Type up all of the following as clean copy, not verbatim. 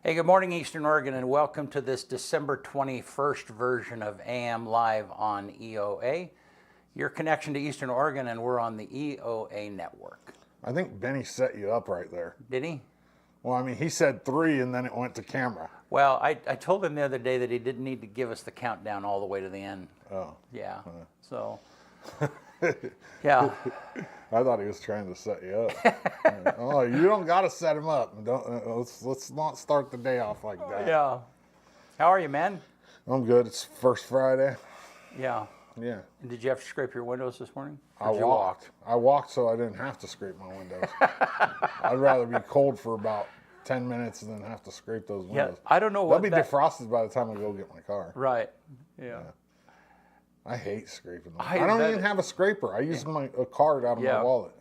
Hey, good morning, Eastern Oregon, and welcome to this December 21st version of AM Live on EOA. Your connection to Eastern Oregon, and we're on the EOA network. I think Benny set you up right there. Did he? Well, I mean, he said 3 and then it went to camera. Well, I told him the other day that he didn't need to give us the countdown all the way to the end. Oh. Yeah. So, yeah. I thought he was trying to set you up. Oh, you don't got to set him up. Let's not start the day off like that. Yeah. How are you, man? I'm good. It's first Friday. Yeah. Yeah. And did you have to scrape your windows this morning? I walked. I walked so I didn't have to scrape my windows. I'd rather be cold for about 10 minutes than have to scrape those windows. Yeah, I don't know what they'll be defrosted by the time I go get my car. Right. Yeah. I hate scraping them. I don't even have a scraper. I use a card out of my wallet.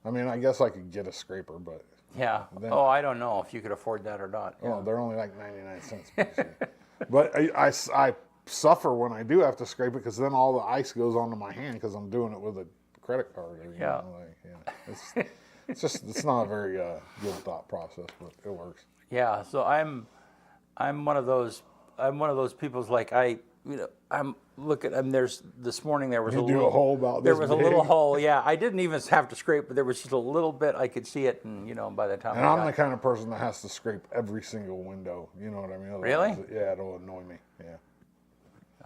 I mean, I guess I could get a scraper, but... Yeah. Oh, I don't know if you could afford that or not. Oh, yeah. They're only like 99 cents. But I suffer when I do have to scrape it because then all the ice goes onto my hand because I'm doing it with a credit card. Yeah. It's not a very good thought process, but it works. Yeah. So I'm one of those people's like I'm looking. There's this morning there was a little hole about there this was big. a little hole. Yeah, I didn't even have to scrape, but there was just a little bit. I could see it, and by the time. And I'm the kind of person that has to scrape every single window. You know what I mean? Otherwise, really? Yeah, it'll annoy me. Yeah.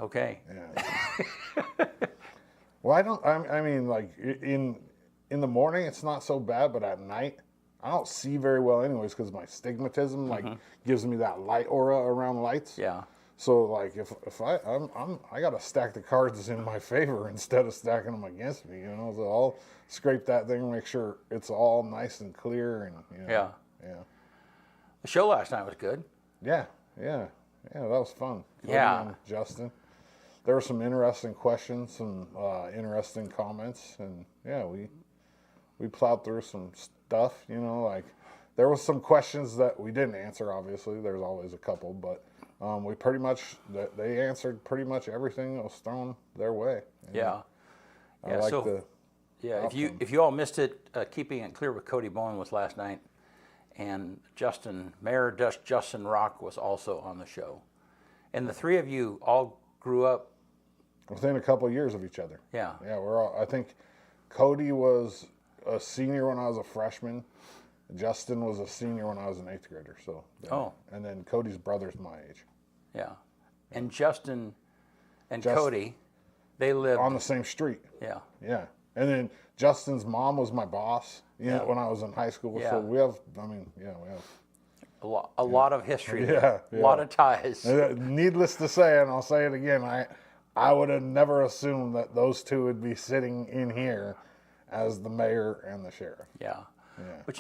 Okay. Yeah. Well, I mean, like in the morning, it's not so bad, but at night, I don't see very well, anyways, because my stigmatism gives me that light aura around lights. Yeah. So like if I got to stack the cards in my favor instead of stacking them against me, So I'll scrape that thing, make sure it's all nice and clear, and Yeah. The show last night was good. Yeah, that was fun. Yeah. And Justin, there were some interesting questions, some interesting comments, and yeah, we plowed through some stuff. Like there was some questions that we didn't answer. Obviously, there's always a couple, but. They answered pretty much everything that was thrown their way. Yeah. If you all missed it, Keeping It Clear with Cody Bowen was last night, and Mayor Justin Rock was also on the show, and the three of you all grew up within a couple of years of each other. Yeah. Yeah, I think Cody was a senior when I was a freshman. Justin was a senior when I was an 8th grader. So. And then Cody's brother's my age. Yeah. And Justin and Cody, they lived on the same street. Yeah. Yeah. And then Justin's mom was my boss, when I was in high school. Yeah. So we have a lot of history. Yeah. A lot of ties. Needless to say, and I'll say it again, I would have never assumed that those two would be sitting in here as the mayor and the sheriff. Yeah. Yeah. But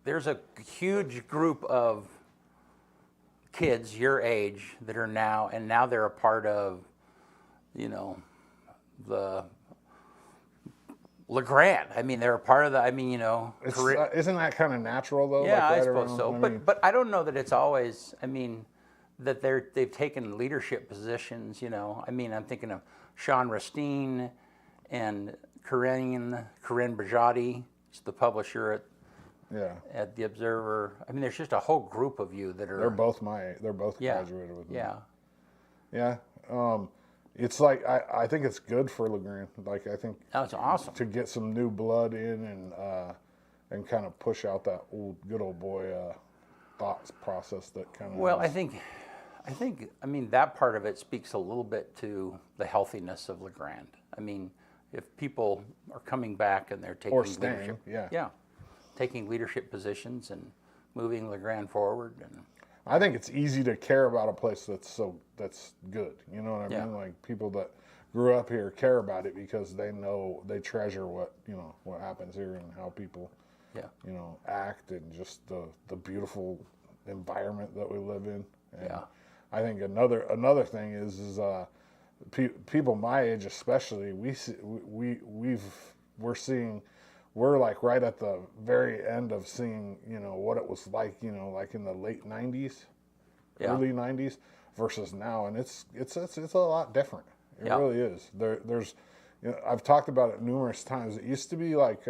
there's a huge group of kids your age that are now they're a part of, the LeGrand. They're a part of the, isn't that kind of natural though? Yeah, like I suppose so. But I don't know that it's always, that they've taken leadership positions, I'm thinking of Sean Rastine and Corinne Brajati, the publisher at the Observer. there's just a whole group of you that are. They're both graduated with me. Yeah. Yeah. It's like I think it's good for LeGrand. Like I think that's awesome to get some new blood in and kind of push out that good old boy thoughts process that kind of. Well, I think that part of it speaks a little bit to the healthiness of LeGrand. If people are coming back and they're taking leadership, taking leadership positions and moving LeGrand forward, and I think it's easy to care about a place that's good. You know what I mean? Like people that grew up here care about it because they treasure what happens here and how people act and just the beautiful environment that we live in. And I think another thing is people my age especially, we're like right at the very end of seeing what it was like like in the late 90s, early 90s versus now, and it's a lot different. It really is. There's I've talked about it numerous times. It used to be like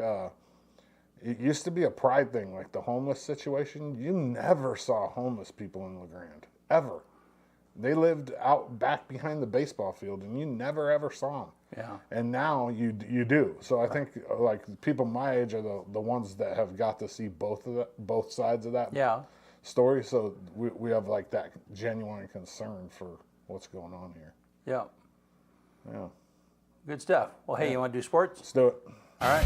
it used to be a pride thing, like the homeless situation. You never saw homeless people in LeGrand, ever. They lived out back behind the baseball field, and you never ever saw them. Yeah. And now you do. So I think like people my age are the ones that have got to see both sides of that story. So we have like that genuine concern for what's going on here. Yeah. Yeah. Good stuff. Well, hey, you want to do sports? Let's do it. All right.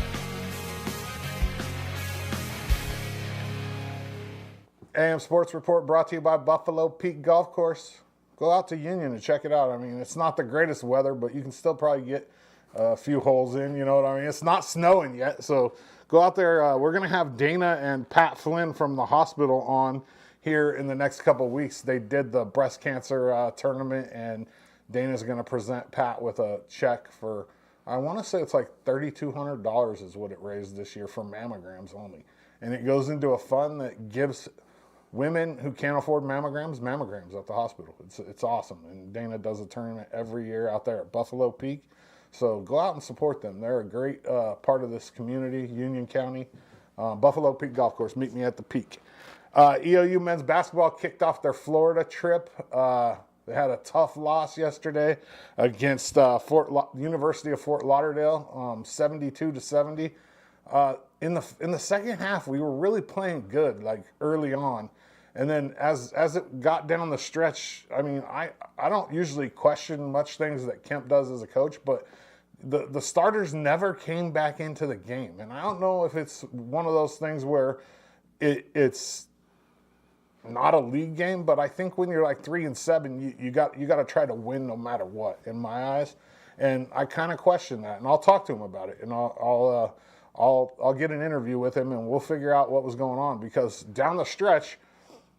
AM Sports Report brought to you by Buffalo Peak Golf Course. Go out to Union and check it out. I mean, it's not the greatest weather, but you can still probably get a few holes in, you know what I mean? It's not snowing yet, so go out there. We're going to have Dana and Pat Flynn from the hospital on here in the next couple of weeks. They did the breast cancer tournament, and Dana's going to present Pat with a check for, I want to say it's like $3,200 is what it raised this year for mammograms only. And it goes into a fund that gives women who can't afford mammograms at the hospital. It's awesome. And Dana does a tournament every year out there at Buffalo Peak. So go out and support them. They're a great part of this community, Union County. Buffalo Peak Golf Course. Meet me at the Peak. EOU men's basketball kicked off their Florida trip. They had a tough loss yesterday against University of Fort Lauderdale, 72-70. In the second half, we were really playing good, like early on. And then as it got down the stretch, I mean, I don't usually question much things that Kemp does as a coach, but the starters never came back into the game. And I don't know if it's one of those things where it's not a league game, but I think when you're like 3-7, you got to try to win no matter what, in my eyes. And I kind of question that, and I'll talk to him about it, and I'll get an interview with him, and we'll figure out what was going on, because down the stretch,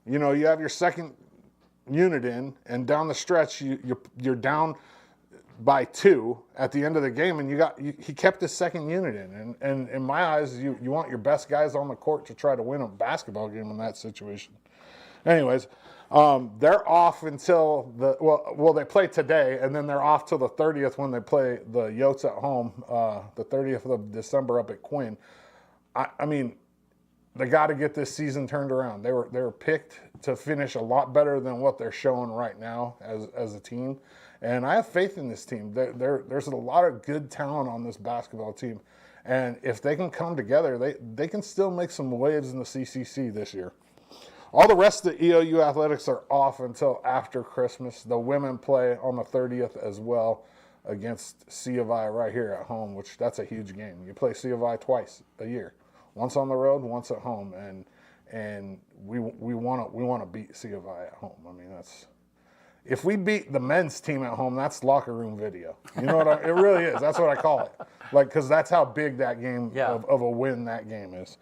you know, you have your second unit in, and down the stretch you're down by 2 at the end of the game, and he kept his second unit in, and in my eyes, you want your best guys on the court to try to win a basketball game in that situation. Anyways, they're off until they play today, and then they're off till the 30th when they play the Yotes at home, the 30th of December up at Quinn. I mean, they got to get this season turned around. They were picked to finish a lot better than what they're showing right now as a team, and I have faith in this team. There's a lot of good talent on this basketball team, and if they can come together, they can still make some waves in the CCC this year. All the rest of the EOU athletics are off until after Christmas. The women play on the 30th as well against C of I right here at home, which that's a huge game. You play C of I twice a year, once on the road, once at home, and we want to beat C of I at home. I mean, if we beat the men's team at home, that's locker room video. You know what? It really is. That's what I call it. Like, because that's how big that game of a win that game is.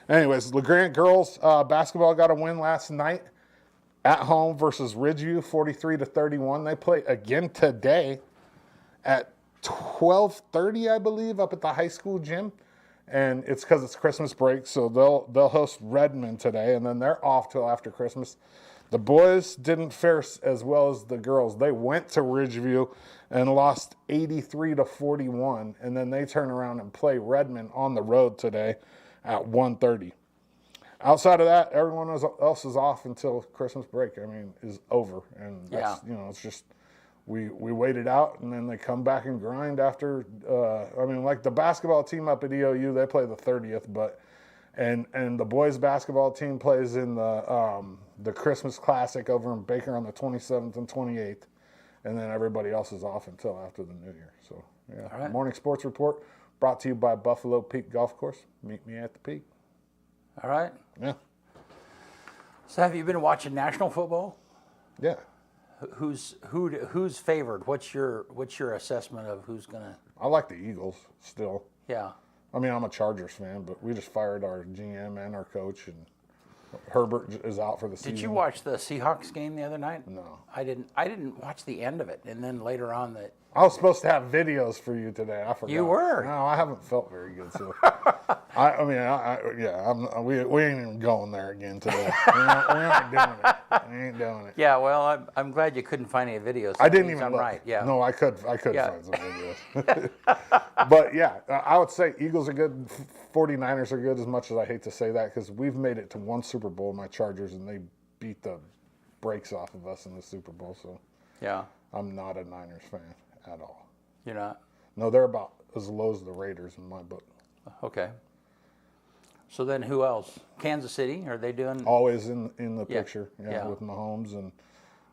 Anyways, LeGrand girls basketball got a win last night at home versus Ridgeview, 43-31. They play again today at 12:30, I believe, up at the high school gym. And it's because it's Christmas break, so they'll host Redmond today, and then they're off till after Christmas. The boys didn't fare as well as the girls. They went to Ridgeview and lost 83-41, and then they turn around and play Redmond on the road today at 1:30. Outside of that, everyone else is off until Christmas break. I mean, is over, and that's, it's just we wait it out, and then they come back and grind after. I mean, like the basketball team up at EOU, they play the 30th, and the boys basketball team plays in the Christmas Classic over in Baker on the 27th and 28th, and then everybody else is off until after the New Year. So yeah, All right. Morning Sports Report. Brought to you by Buffalo Peak Golf Course. Meet me at the Peak. All right. Yeah. So have you been watching national football? Yeah. Who's favored? What's your assessment of who's gonna? I like the Eagles still. Yeah. I mean, I'm a Chargers fan, but we just fired our GM and our coach, and Herbert is out for the season. Did you watch the Seahawks game the other night? No. I didn't watch the end of it, and then later on I was supposed to have videos for you today. I forgot. You were. No, I haven't felt very good. So, we ain't even going there again today. we aren't doing it. We ain't doing it. Yeah, well, I'm glad you couldn't find any videos. I didn't even look. Right. Yeah. No, I could find some videos. But yeah, I would say Eagles are good. 49ers are good. As much as I hate to say that, because we've made it to one Super Bowl, my Chargers, and they beat the brakes off of us in the Super Bowl. So Yeah. I'm not a Niners fan at all. You're not. No, they're about as low as the Raiders in my book. Okay. So then who else? Kansas City, are they doing? Always in the Yeah. picture, Yeah. with Mahomes and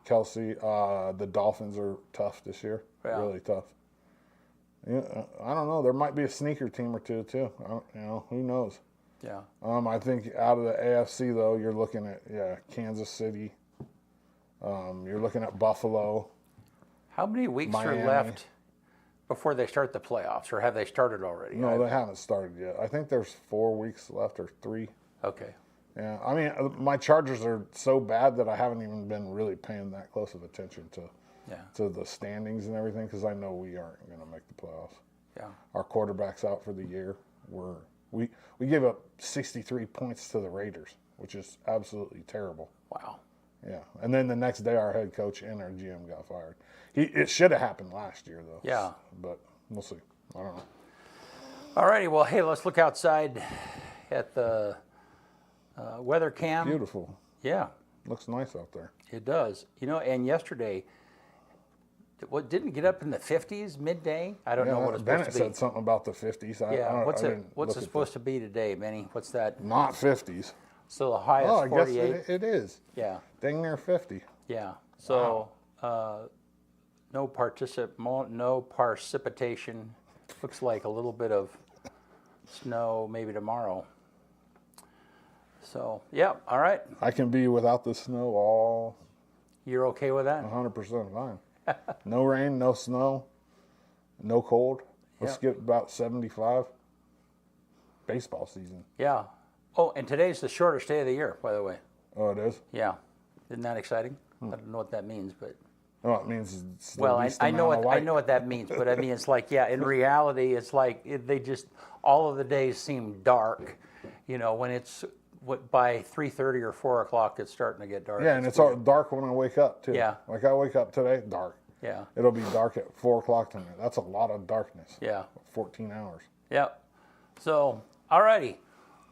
Kelsey. The Dolphins are tough this year, really tough. Yeah, I don't know. There might be a sneaker team or two too. Who knows? Yeah. I think out of the AFC though, you're looking at Kansas City. You're looking at Buffalo. How many weeks Miami. are left before they start the playoffs, or have they started already? No, they haven't started yet. I think there's 4 weeks left or 3. Okay. Yeah, I mean, my Chargers are so bad that I haven't even been really paying that close of attention to the standings and everything, because I know we aren't going to make the playoffs. Yeah. Our quarterback's out for the year. We gave up 63 points to the Raiders, which is absolutely terrible. Wow. Yeah, and then the next day our head coach and our GM got fired. It should have happened last year though. Yeah. But we'll see. I don't know. All righty. Well, hey, let's look outside at the weather cam. Beautiful. Yeah. Looks nice out there. It does. And yesterday, what didn't get up in the 50s midday? I don't know what it's Bennett supposed to be. said something about the 50s. What's it supposed to be today, Benny? What's that? Not 50s. So the high is I 48. guess it is. Yeah. Dang near 50. Yeah. So no precipitation. Looks like a little bit of snow maybe tomorrow. So yeah. All right. I can be without the snow all You're okay with that? 100% fine. No rain, no snow, no cold. Let's get about 75. Baseball season. Yeah. Oh, and today's the shortest day of the year, by the way. Oh, it is? Yeah. Isn't that exciting? I don't know what that means, but Oh, it means it's the well, least I know amount of what I light. know what that means, but I mean it's like in reality, it's like they just all of the days seem dark. When it's by 3:30 or 4 o'clock, it's starting to get dark. Yeah, and it's all dark when I wake up too. Yeah. Like I wake up today, dark. Yeah. It'll be dark at 4 o'clock tonight. That's a lot of darkness. Yeah. 14 hours. Yep. So, alrighty.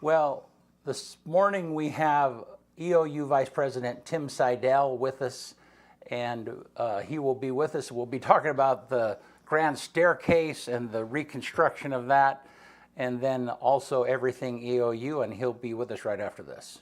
Well, this morning we have EOU Vice President Tim Seydel with us, and he will be with us. We'll be talking about the grand staircase and the reconstruction of that, and then also everything EOU, and he'll be with us right after this.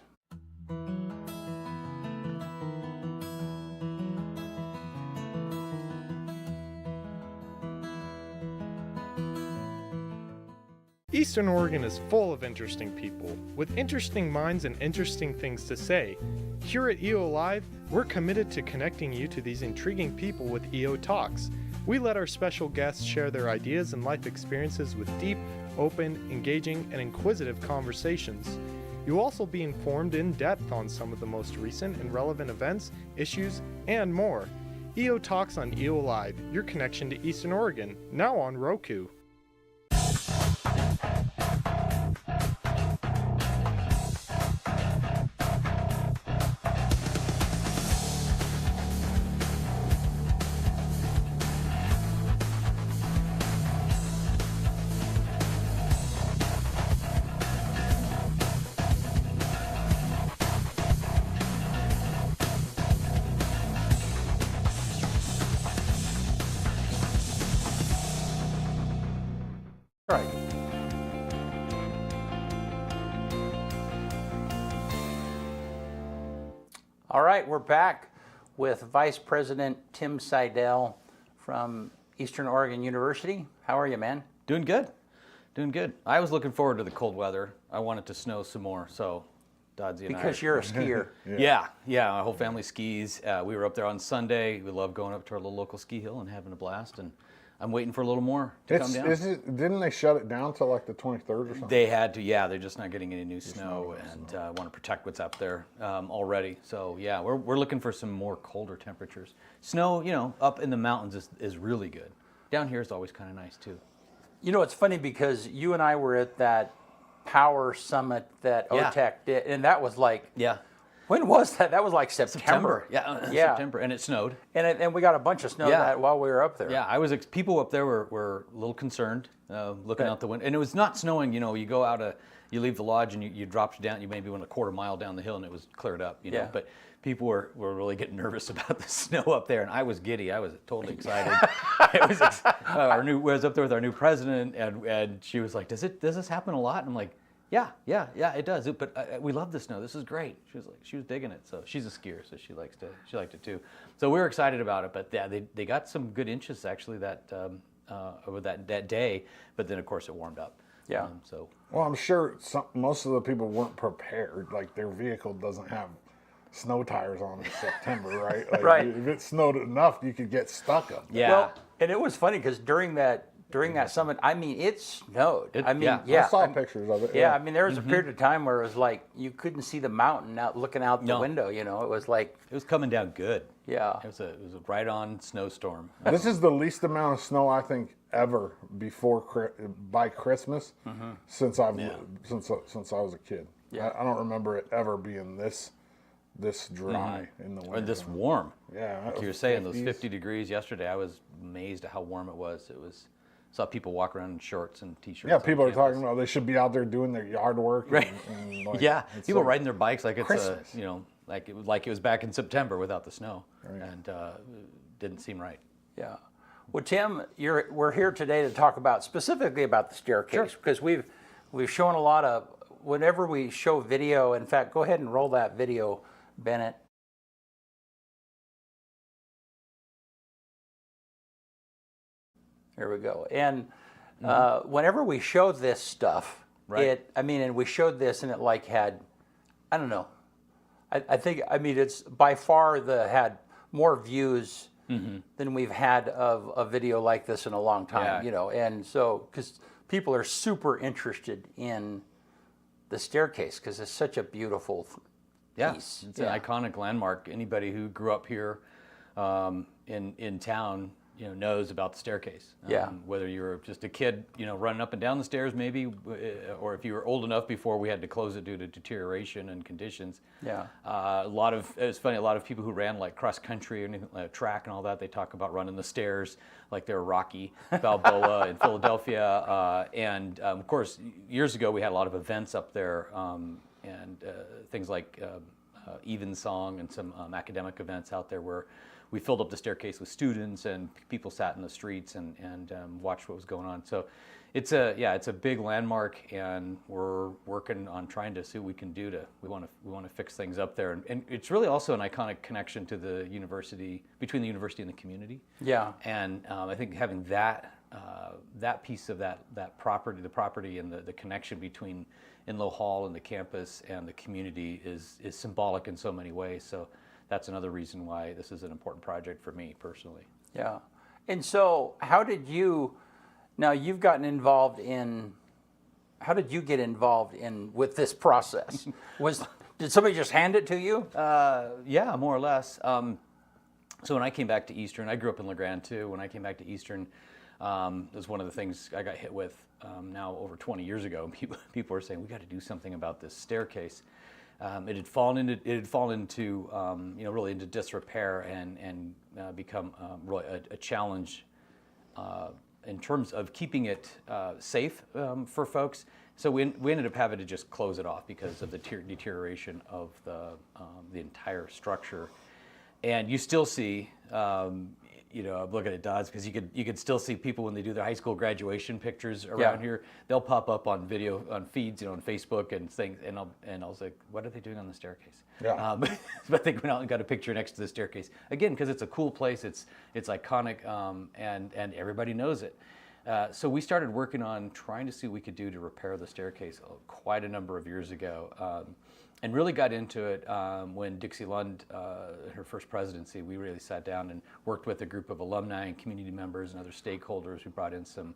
Eastern Oregon is full of interesting people, with interesting minds and interesting things to say. Here at EO Live, we're committed to connecting you to these intriguing people with EO Talks. We let our special guests share their ideas and life experiences with deep, open, engaging, and inquisitive conversations. You'll also be informed in depth on some of the most recent and relevant events, issues, and more. EO Talks on EO Live, your connection to Eastern Oregon, now on Roku. Right. All right, we're back with Vice President Tim Seydel from Eastern Oregon University. How are you, man? Doing good. Doing good. I was looking forward to the cold weather. I want it to snow some more, so Dodzy and Because I. you're a skier. Yeah, my whole family skis. We were up there on Sunday. We love going up to our little local ski hill and having a blast, and I'm waiting for a little more to come down. Didn't they shut it down till like the 23rd or something? They had to, they're just not getting any new snow, and want to protect what's up there already. So yeah, we're looking for some more colder temperatures. Snow, up in the mountains is really good. down here is always kind of nice too. You know, it's funny because you and I were at that power summit that Yeah. OTEC did, and that was like, Yeah. when was that? That was like September. Yeah, Yeah. September, and it snowed. And we got a bunch of snow Yeah. that while we were up there. Yeah, people up there were a little concerned, looking out the window, and it was not snowing. You know, you go out you leave the lodge and you dropped down. You maybe went a quarter mile down the hill and it was cleared up. You know, Yeah. but people were really getting nervous about the snow up there, and I was giddy. I was totally excited. It was I was up there with our new president, and she was like, "Does this happen a lot?" And I'm like, Yeah, it does. But we love the snow. This is great. She was digging it. So she's a skier, so she liked it too. So we were excited about it. But yeah, they got some good inches actually over that day. But then of course it warmed up. Yeah. Well, I'm sure most of the people weren't prepared. Like their vehicle doesn't have snow tires on in September, right? Like, Right. If it snowed enough, you could get stuck up there. Yeah. Well, and it was funny because during that summit, I mean, it snowed. Yeah. I saw pictures of it. Yeah, I mean, there was a period of time where it was like you couldn't see the mountain looking out the No. window. You know, it was like, It was coming down good. yeah, It was a right on snowstorm. This is the least amount of snow I think ever by Christmas since I was a kid. Yeah. I don't remember it ever being this dry in the winter. Or this warm. Yeah, Like you were saying, those 50 degrees yesterday, I was amazed at how warm it was. Saw people walk around in shorts and t-shirts. Yeah, people on are talking campus. about they should be out there doing their yard work. Right. And like, Yeah, it's people like riding their bikes like it's Christmas. like it was back in September without the snow, and didn't seem right. yeah. Well, Tim, we're here today to talk specifically about the staircase because we've shown a lot of whenever we show video. In fact, go ahead and roll that video, Bennett. There we go. And whenever we show this stuff, Right. and we showed this, and it like had, I don't know, I think, it's by far had more views than we've had of a video like this in a long time. Yeah. You know, and so because people are super interested in the staircase because it's such a beautiful piece. It's an iconic landmark. Anybody who grew up here in town, knows about the staircase. Whether you were just a kid, running up and down the stairs, maybe, or if you were old enough before we had to close it due to deterioration and conditions. Yeah. It's funny. A lot of people who ran like cross country or anything like track and all that, they talk about running the stairs like they're Rocky Balboa in Philadelphia. And of course, years ago we had a lot of events up there, and things like Evensong and some academic events out there where we filled up the staircase with students and people sat in the streets and watched what was going on. So it's a big landmark, and we're working on trying to see what we can do we want to fix things up there, and it's really also an iconic connection to the university, between the university and the community. Yeah. And I think having that piece of that property, the property and the connection between Inlow Hall and the campus and the community is symbolic in so many ways. So that's another reason why this is an important project for me personally. Yeah. And so how did you get involved with this process? Did somebody just hand it to you? Yeah, more or less. So when I came back to Eastern, I grew up in LeGrand too. When I came back to Eastern, it was one of the things I got hit with now over 20 years ago. People were saying, we got to do something about this staircase. It had fallen into really into disrepair and become really a challenge in terms of keeping it safe for folks. So we ended up having to just close it off because of the deterioration of the entire structure. And you still see, I'm looking at Dodds because you could still see people when they do their high school graduation pictures around here. They'll pop up on video, on feeds, on Facebook and things. And I was like, what are they doing on the staircase? Yeah. But they went out and got a picture next to the staircase again because it's a cool place. It's iconic, and everybody knows it. So we started working on trying to see what we could do to repair the staircase quite a number of years ago. And really got into it when Dixie Lund, her first presidency, we really sat down and worked with a group of alumni and community members and other stakeholders. We brought in some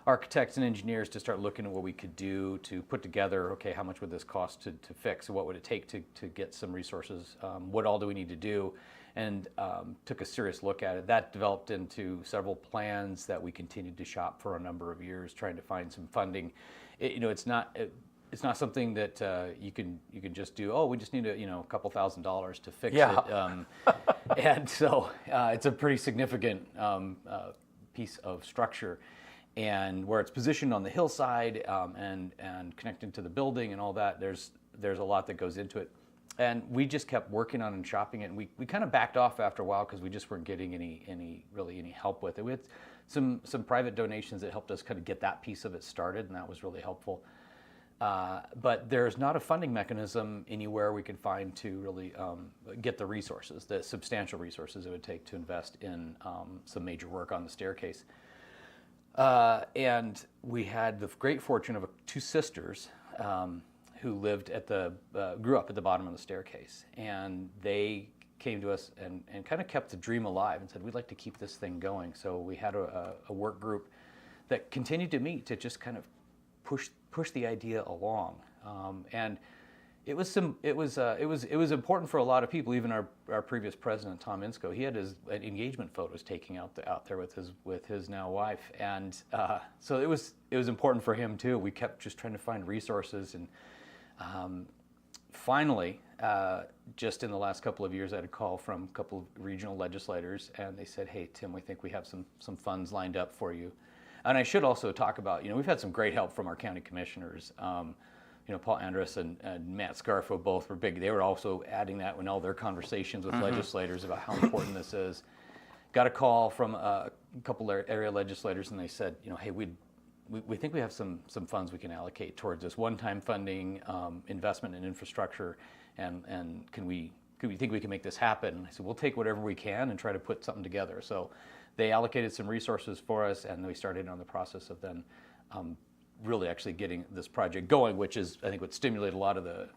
architects and engineers to start looking at what we could do to put together, okay, how much would this cost to fix? What would it take to get some resources? What all do we need to do? and took a serious look at it. That developed into several plans that we continued to shop for a number of years, trying to find some funding. It's not something that you can just do. Oh, we just need a couple $1,000s to fix it. And so it's a pretty significant piece of structure, and where it's positioned on the hillside and connected to the building and all that. There's a lot that goes into it. And we just kept working on and shopping it, and we kind of backed off after a while because we just weren't getting any help with it. We had some private donations that helped us kind of get that piece of it started, and that was really helpful. But there's not a funding mechanism anywhere we can find to really get the resources, the substantial resources it would take to invest in some major work on the staircase. And we had the great fortune of two sisters who grew up at the bottom of the staircase, and they came to us and kind of kept the dream alive and said, we'd like to keep this thing going. So we had a work group that continued to meet to just kind of push the idea along. And it was important for a lot of people. Even our previous president, Tom Insko, he had his engagement photos taken out there with his now wife, and so it was important for him too. We kept just trying to find resources, and finally, just in the last couple of years, I had a call from a couple of regional legislators, and they said, "Hey, Tim, we think we have some funds lined up for you." And I should also talk about, we've had some great help from our county commissioners. Paul Andrus and Matt Scarfo both were big. They were also adding that in all their conversations with legislators about how important this is. Got a call from a couple area legislators, and they said, hey, we think we have some funds we can allocate towards this one-time funding, investment in infrastructure, and could we think we can make this happen? And I said, we'll take whatever we can and try to put something together. So they allocated some resources for us, and we started on the process of then really actually getting this project going, which is, I think, what stimulated a lot of the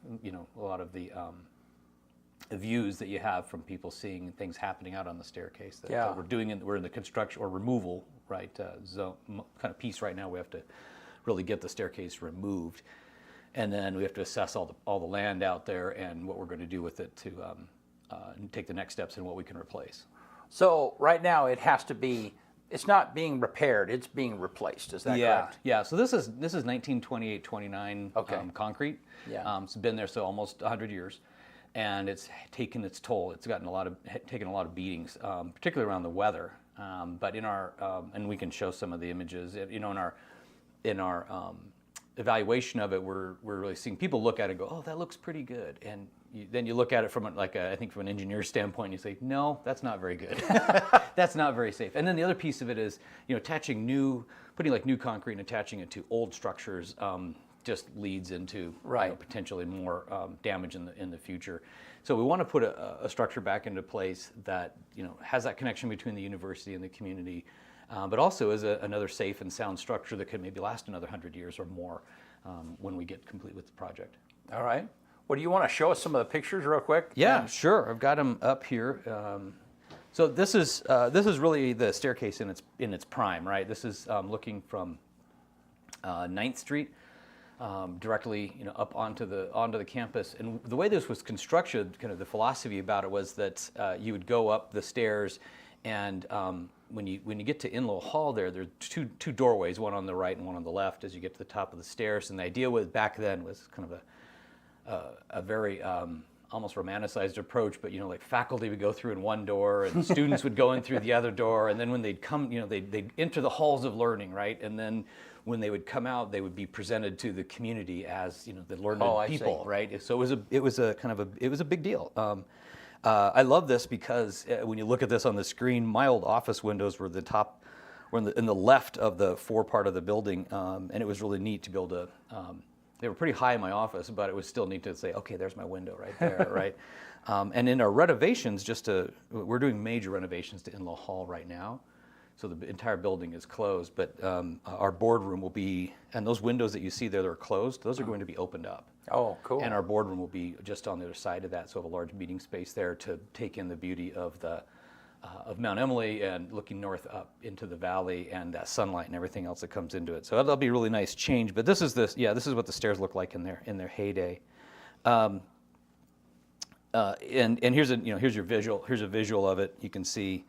views that you have from people seeing things happening out on the staircase. That we're doing, we're in the construction or removal, right, zone kind of piece right now. We have to really get the staircase removed, and then we have to assess all the land out there and what we're going to do with it to take the next steps in what we can replace. So right now it has to be. It's not being repaired; it's being replaced. Is that correct? Yeah. So this is 1928-29 concrete. Yeah. It's been there almost 100 years, and it's taken its toll. It's taken a lot of beatings, particularly around the weather. But in our and we can show some of the images. In our evaluation of it, we're really seeing people look at it and go, "Oh, that looks pretty good," and then you look at it from I think from an engineer's standpoint, and you say, no, that's not very good. That's not very safe. And then the other piece of it is, putting new concrete and attaching it to old structures just leads into potentially more damage in the future. So we want to put a structure back into place that has that connection between the university and the community, but also is another safe and sound structure that could maybe last another 100 years or more when we get complete with the project. All right. Well, do you want to show us some of the pictures real quick? Yeah, sure. I've got them up here. So this is really the staircase in its prime, right? This is looking from 9th Street directly, up onto the campus. And the way this was constructed, kind of the philosophy about it was that you would go up the stairs, and when you get to Inlow Hall, there's two doorways, one on the right and one on the left, as you get to the top of the stairs. And the idea back then was kind of a very almost romanticized approach, but like faculty would go through in one door and students would go in through the other door, and then when they'd come, they'd enter the halls of learning, right? And then when they would come out, they would be presented to the community as the learned people, right? So it was a big deal. I love this because when you look at this on the screen, my old office windows were in the left of the fore part of the building, and it was really neat to be able to. They were pretty high in my office, but it was still neat to say, okay, there's my window right there, right? And in our renovations, we're doing major renovations to Inlow Hall right now. So the entire building is closed, but our boardroom will be, and those windows that you see there that are closed, those are going to be opened up. Oh, cool. And our boardroom will be just on the other side of that, so we have a large meeting space there to take in the beauty of Mount Emily and looking north up into the valley and that sunlight and everything else that comes into it. So that'll be a really nice change. But this is what the stairs look like in their heyday. And here's your visual. Here's a visual of it. You can see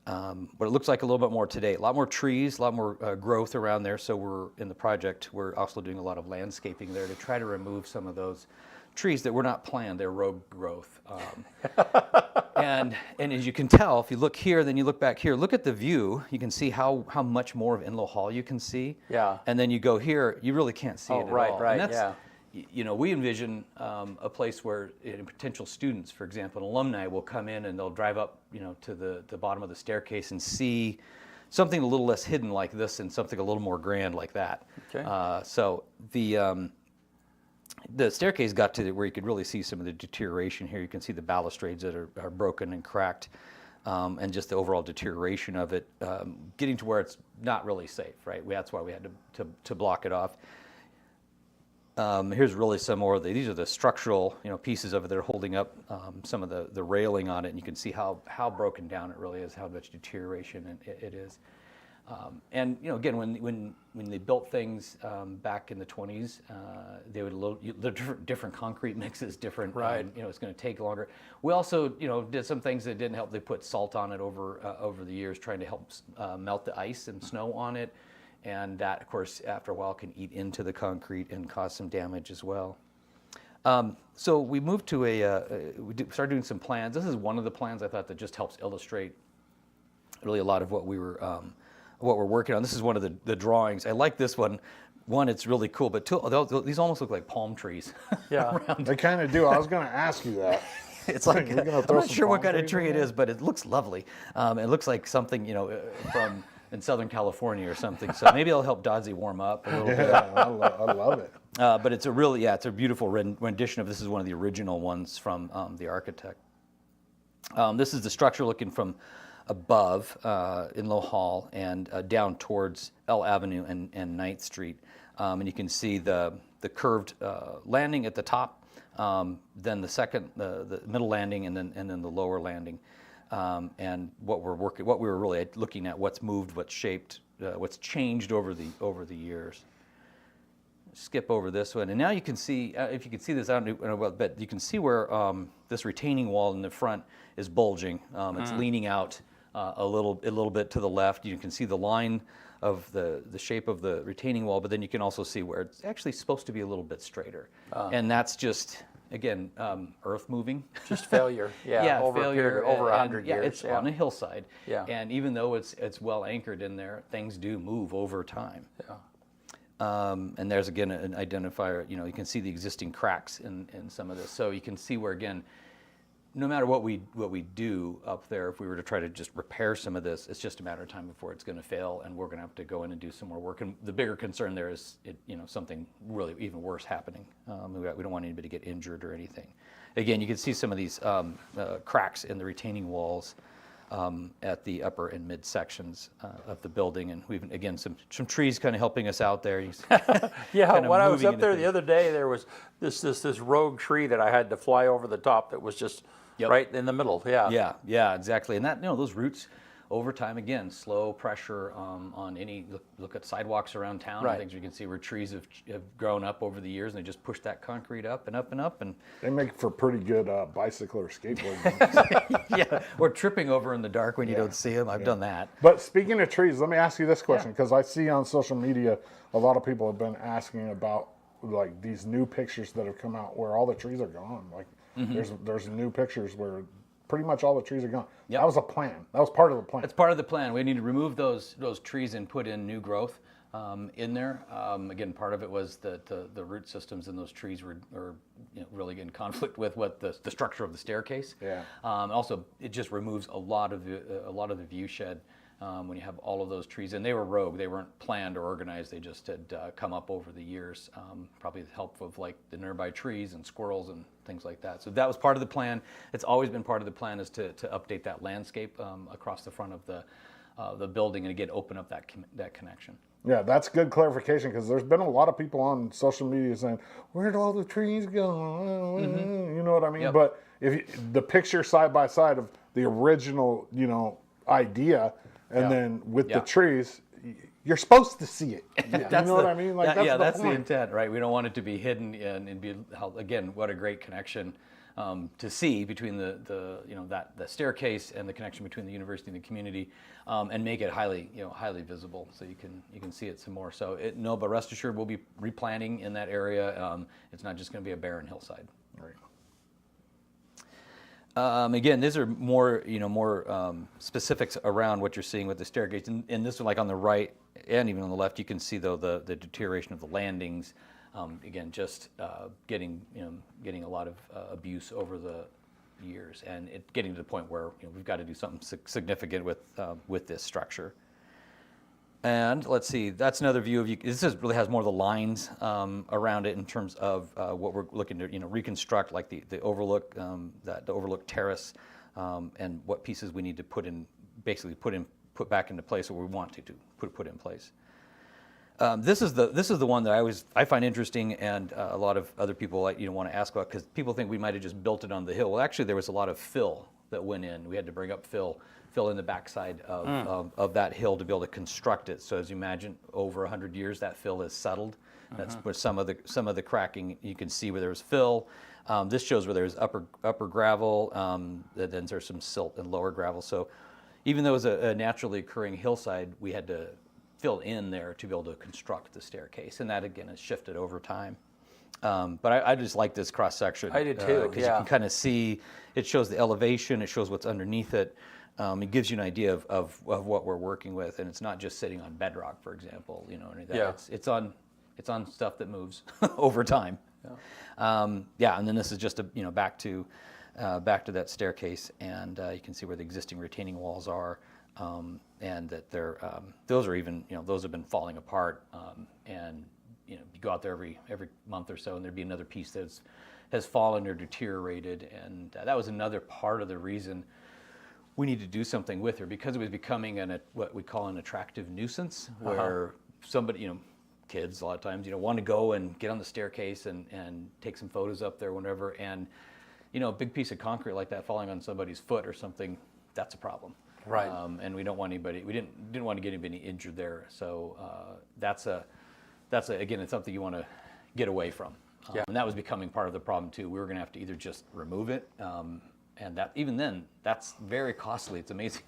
what it looks like a little bit more today. A lot more trees, a lot more growth around there. So we're in the project. We're also doing a lot of landscaping there to try to remove some of those trees that were not planned. They're rogue growth. And as you can tell, if you look here, then you look back here. Look at the view. You can see how much more of Inlow Hall you can see. Yeah. And then you go here, you really can't see it at all. Right, And that's, yeah. we envision a place where potential students, for example, an alumni will come in and they'll drive up, to the bottom of the staircase and see something a little less hidden like this and something a little more grand like that. Okay. So the staircase got to where you could really see some of the deterioration here. You can see the balustrades that are broken and cracked, and just the overall deterioration of it, getting to where it's not really safe, right? That's why we had to block it off. Here's really some more of these are the structural, pieces of it that are holding up some of the railing on it, and you can see how broken down it really is, how much deterioration it is. And again, when they built things back in the 20s, they would different concrete mixes, different. Right. It's going to take longer. We also did some things that didn't help. They put salt on it over the years, trying to help melt the ice and snow on it. And that, of course, after a while can eat into the concrete and cause some damage as well. So we moved to started doing some plans. This is one of the plans I thought that just helps illustrate really a lot of what we're working on. This is one of the drawings. I like this one. One, it's really cool, but two, these almost look like palm trees. Yeah. They kind of do. I was going to ask you that. It's like, We're gonna I'm throw not some sure what palm kind of trees tree in it there? is, but it looks lovely. It looks like something, from in Southern California or something. So maybe it'll help Dodzy warm up a little bit. Yeah, I love it. But it's a beautiful rendition of, this is one of the original ones from the architect. This is the structure looking from above Inlow Hall and down towards L Avenue and 9th Street. And you can see the curved landing at the top, then the middle landing, and then the lower landing. And what we were really looking at, what's moved, what's shaped, what's changed over the years. Skip over this one, and now you can see, if you can see this, I don't know, but you can see where this retaining wall in the front is bulging. It's leaning out a little bit to the left. You can see the line of the shape of the retaining wall, but then you can also see where it's actually supposed to be a little bit straighter. And that's just, again, earth moving. Just failure. Yeah. Over failure. over 100 years. Yeah, it's on a hillside. Yeah. And even though it's well anchored in there, things do move over time. Yeah. And there's again an identifier. You can see the existing cracks in some of this. So you can see where, again, no matter what we do up there, if we were to try to just repair some of this, it's just a matter of time before it's going to fail, and we're going to have to go in and do some more work. And the bigger concern there is something really even worse happening. We don't want anybody to get injured or anything. Again, you can see some of these cracks in the retaining walls at the upper and mid sections of the building, and we've again some trees kind of helping us out there. Yeah, when I was up there the other day, there was this rogue tree that I had to fly over the top that was just right in the middle. Yeah. Yeah, exactly. And that those roots over time, again, slow pressure on any look at sidewalks around town. Right. And things you can see where trees have grown up over the years, and they just push that concrete up and up and up. And They make for pretty good bicycle or skateboarding. yeah, or tripping over in the dark when you don't see them. I've done that. But speaking of trees, let me ask you this question, because I see on social media a lot of people have been asking about like these new pictures that have come out where all the trees are gone. Like there's new pictures where pretty much all the trees are gone. Yep. That was a plan. That was part of the plan. It's part of the plan. We need to remove those trees and put in new growth in there. Again, part of it was the root systems in those trees were really in conflict with what the structure of the staircase. Yeah. Also, it just removes a lot of the view shed when you have all of those trees, and they were rogue. They weren't planned or organized. They just had come up over the years, probably with the help of like the nearby trees and squirrels and things like that. So that was part of the plan. It's always been part of the plan is to update that landscape across the front of the building, and again open up that connection. Yeah, that's good clarification, because there's been a lot of people on social media saying, "Where'd all the trees go?" You know what I mean? Yep. But the picture side by side of the original, idea, and then with the trees, you're supposed to see it. You know what I mean? Like that's the that's point. the intent, right? We don't want it to be hidden and be again, what a great connection to see between the that staircase and the connection between the university and the community, and make it highly visible so you can see it some more. So but rest assured we'll be replanting in that area. It's not just going to be a barren hillside. Right. Again, these are more specifics around what you're seeing with the staircase, and this one, like on the right and even on the left, you can see though the deterioration of the landings. Again, just getting a lot of abuse over the years, and it getting to the point where we've got to do something significant with this structure. And let's see, that's another view of you. This really has more of the lines around it in terms of what we're looking to reconstruct, like the overlook, the overlook terrace, and what pieces we need to put put back into place, or we want to put in place. This is the one that I find interesting, and a lot of other people want to ask about, because people think we might have just built it on the hill. Well, actually, there was a lot of fill that went in. We had to bring up fill in the backside of that hill to be able to construct it. So as you imagine, over 100 years, that fill is settled. That's where some of the cracking, you can see where there was fill. This shows where there's upper gravel, then there's some silt and lower gravel. So even though it was a naturally occurring hillside, we had to fill in there to be able to construct the staircase, and that again has shifted over time. But I just like this cross section. I did too, because you can kind of see, it shows the elevation, it shows what's underneath it. It gives you an idea of what we're working with, and it's not just sitting on bedrock, for example. It's on stuff that moves over time. And then this is just back to that staircase, and you can see where the existing retaining walls are, and that those are even those have been falling apart, and you go out there every month or so, and there'd be another piece that has fallen or deteriorated, and that was another part of the reason we need to do something with her, because it was becoming what we call an attractive nuisance, where somebody, kids a lot of times, want to go and get on the staircase and take some photos up there, whenever, and a big piece of concrete like that falling on somebody's foot or something, that's a problem. Right. And we don't want anybody. We didn't want to get anybody injured there. So that's again, it's something you want to get away from. And that was becoming part of the problem too. We were going to have to either just remove it, and that even then, that's very costly. It's amazing.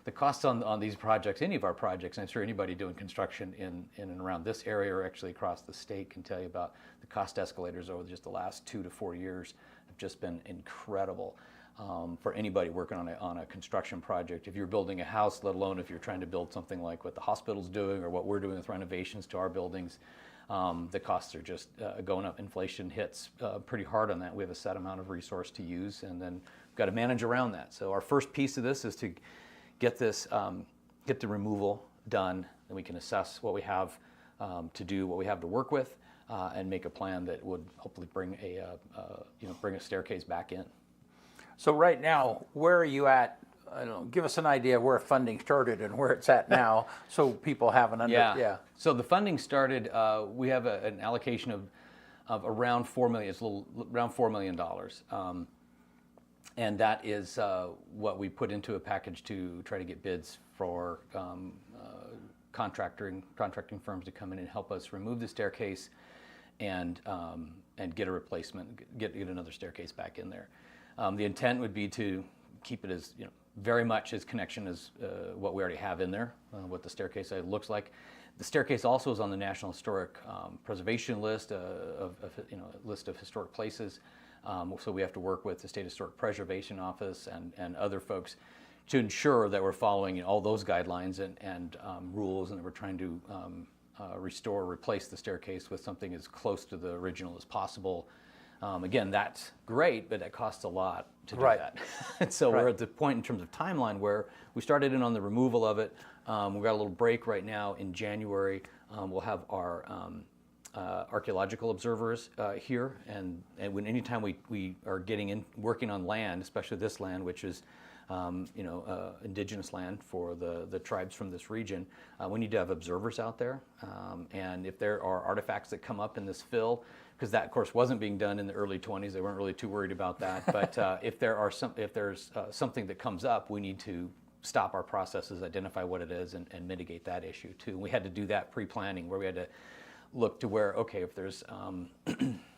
The costs on these projects, any of our projects, and I'm sure anybody doing construction in and around this area or actually across the state can tell you about the cost escalators over just the last 2 to 4 years have just been incredible. For anybody working on a construction project, if you're building a house, let alone if you're trying to build something like what the hospital's doing or what we're doing with renovations to our buildings, the costs are just going up. Inflation hits pretty hard on that. We have a set amount of resource to use, and then we've got to manage around that. So our first piece of this is to get the removal done, and we can assess what we have to do, what we have to work with, and make a plan that would hopefully bring a staircase back in. So right now, where are you at? Give us an idea of where funding started and where it's at now, so people have an So the funding started. We have an allocation of around $4 million. It's around $4 million, and that is what we put into a package to try to get bids for contracting firms to come in and help us remove the staircase and get a replacement, get another staircase back in there. The intent would be to keep it as very much as connection as what we already have in there, what the staircase looks like. The staircase also is on the National Historic Preservation list, list of historic places. So we have to work with the State Historic Preservation Office and other folks to ensure that we're following all those guidelines and rules, and that we're trying to restore or replace the staircase with something as close to the original as possible. Again, that's great, but it costs a lot to do that. And so we're at the point in terms of timeline where we started in on the removal of it. We've got a little break right now in January. We'll have our archaeological observers here, and when anytime we are working on land, especially this land, which is indigenous land for the tribes from this region, we need to have observers out there. And if there are artifacts that come up in this fill, because that, of course, wasn't being done in the early 20s, they weren't really too worried about that. But if there's something that comes up, we need to stop our processes, identify what it is, and mitigate that issue too. And we had to do that pre-planning, where we had to look to where, okay, if there's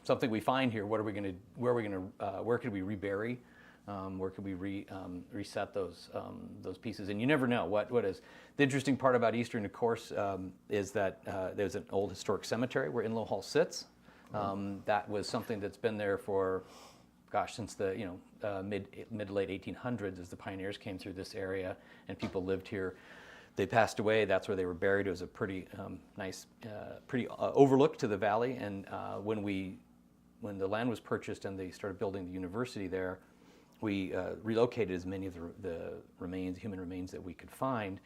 something we find here, where could we rebury? Where could we reset those pieces? And you never know what is. The interesting part about Eastern, of course, is that there's an old historic cemetery where Inlow Hall sits. That was something that's been there for, gosh, since the mid to late 1800s, as the pioneers came through this area and people lived here. They passed away. That's where they were buried. It was a pretty nice, pretty overlook to the valley. And when the land was purchased and they started building the university there, we relocated as many of the human remains that we could find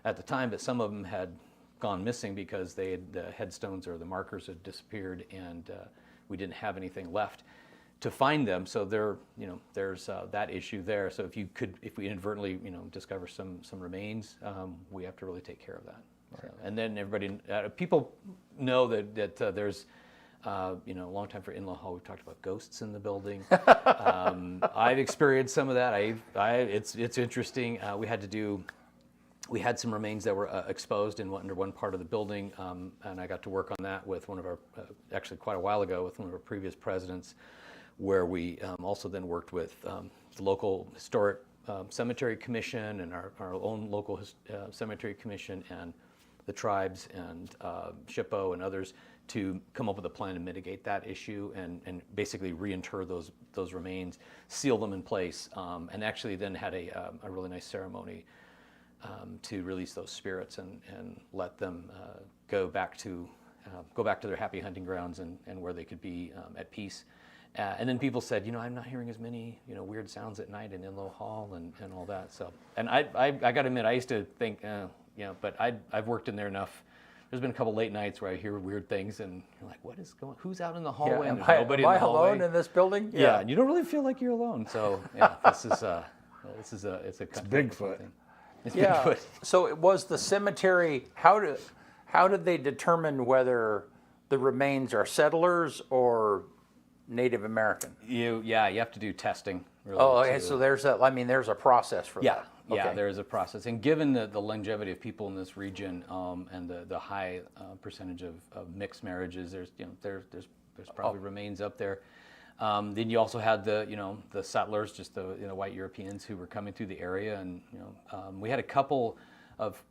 at the time, but some of them had gone missing because the headstones or the markers had disappeared, and we didn't have anything left to find them. So there's that issue there. So if we inadvertently discover some remains, we have to really take care of that. Right. So, and then people know that there's. A long time for Inlow Hall, we've talked about ghosts in the building. I've experienced some of that. It's interesting. We had some remains that were exposed under one part of the building, and I got to work on that with one of our, actually quite a while ago, with one of our previous presidents, where we also then worked with the local historic cemetery commission and our own local cemetery commission and the tribes and SHPO and others to come up with a plan to mitigate that issue and basically reinter those remains, seal them in place, and actually then had a really nice ceremony to release those spirits and let them go back to their happy hunting grounds and where they could be at peace. And then people said, I'm not hearing as many weird sounds at night in Inlow Hall and all that. So, and I got to admit, I used to think, but I've worked in there enough. There's been a couple late nights where I hear weird things, and you're like, "What is going? Who's out in the hallway?" And there's nobody in the hallway. Am I alone in this building? Yeah, and you don't really feel like you're alone. So yeah, it's a Bigfoot. It's Yeah. Bigfoot. So it was the cemetery. How did they determine whether the remains are settlers or Native American? You have to do testing. Really, Oh, okay. So there's a process for that. Yeah, Okay. there is a process, and given the longevity of people in this region and the high percentage of mixed marriages, there's probably remains up there. Then you also had the settlers, just the white Europeans who were coming through the area, and we had a couple of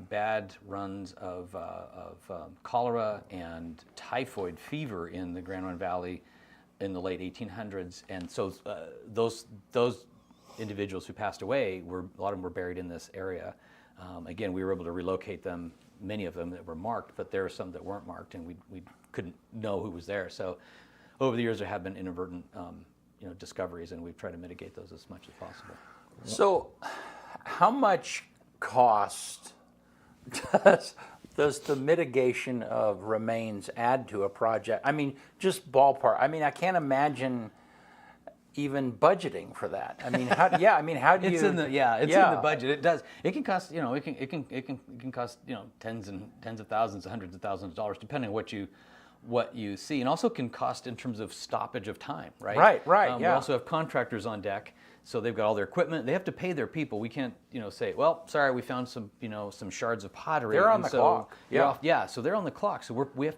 bad runs of cholera and typhoid fever in the Grand Ronde Valley in the late 1800s, and so those individuals who passed away a lot of them were buried in this area. Again, we were able to relocate them, many of them that were marked, but there are some that weren't marked, and we couldn't know who was there. So over the years, there have been inadvertent discoveries, and we've tried to mitigate those as much as possible. So, how much cost does the mitigation of remains add to a project? I mean, just ballpark. I mean, I can't imagine even budgeting for that. I mean, how do you? It's in the budget. It does. It can cost it can cost tens of thousands, hundreds of thousands of dollars, depending on what you see, and also can cost in terms of stoppage of time. Right. Right. We also have contractors on deck, so they've got all their equipment. They have to pay their people. We can't say, well, sorry, we found some shards of pottery. They're on the clock. Yeah. So they're on the clock. So we have.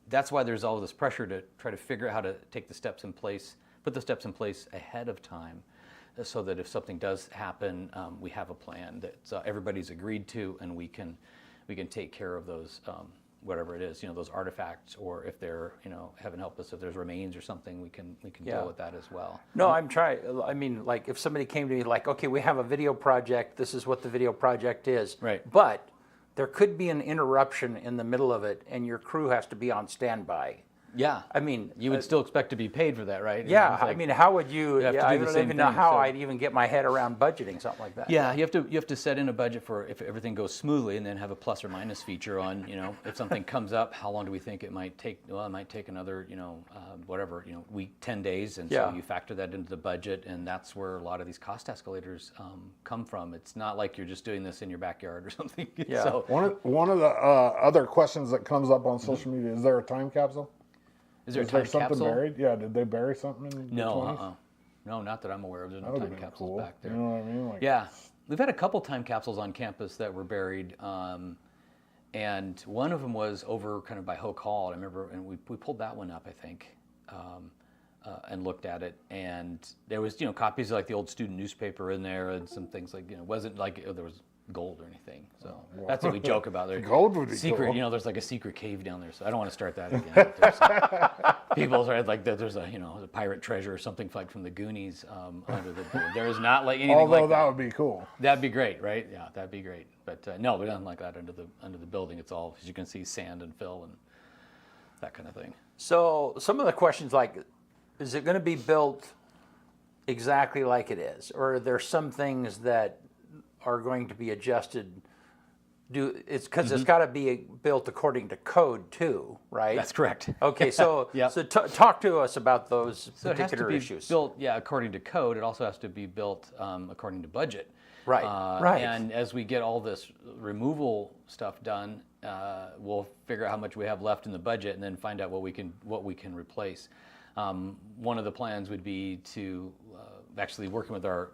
That's why there's all this pressure to try to figure out how to take the steps in place. Put the steps in place ahead of time so that if something does happen, we have a plan that everybody's agreed to, and we can take care of those, whatever it is, those artifacts, or if they're, heaven help us, if there's remains or something, we can deal with that as well. No, like if somebody came to me like, okay, we have a video project, this is what the video project is. Right. But there could be an interruption in the middle of it, and your crew has to be on standby. Yeah. I mean, you would still expect to be paid for that, right? Yeah. How would you? have to do I the don't same even know thing, how so- I'd even get my head around budgeting something like that. Yeah, you have to set in a budget for if everything goes smoothly, and then have a plus or minus feature on if something comes up, how long do we think it might take? Well, it might take another week, 10 days, and Yeah. so you factor that into the budget, and that's where a lot of these cost escalators come from. It's not like you're just doing this in your backyard or something. Yeah. So, One of the other questions that comes up on social media, is there a time capsule? is there a Is there time something capsule? buried? Yeah, did they bury something in the No, 20s? no, not that I'm aware of. There's That no would have time been capsules cool. back there. You know what I mean? Like, Yeah, we've had a couple time capsules on campus that were buried, and one of them was over kind of by Hoke Hall. I remember, and we pulled that one up, I think, and looked at it. And there was, copies of like the old student newspaper in there, and some things like, it wasn't like there was gold or anything. So that's what we joke about. There, Gold would be secret, cool. there's like a secret cave down there. So I don't want to start that again. People are like, there's a pirate treasure or something like from the Goonies under the. There is not like anything Although like that would be cool. That'd be great, right? Yeah, that'd be great. But no, we don't like that under the building. It's all, as you can see, sand and fill and that kind of thing. So some of the questions like, is it going to be built exactly like it is, or are there some things that are going to be adjusted? It's because it's got to be built according to code too, right? That's correct. Okay, so Yep. so talk to us about those So it has to particular be issues. built, according to code. It also has to be built according to budget. Right, right. And as we get all this removal stuff done, we'll figure out how much we have left in the budget, and then find out what we can replace. One of the plans would be to actually working with our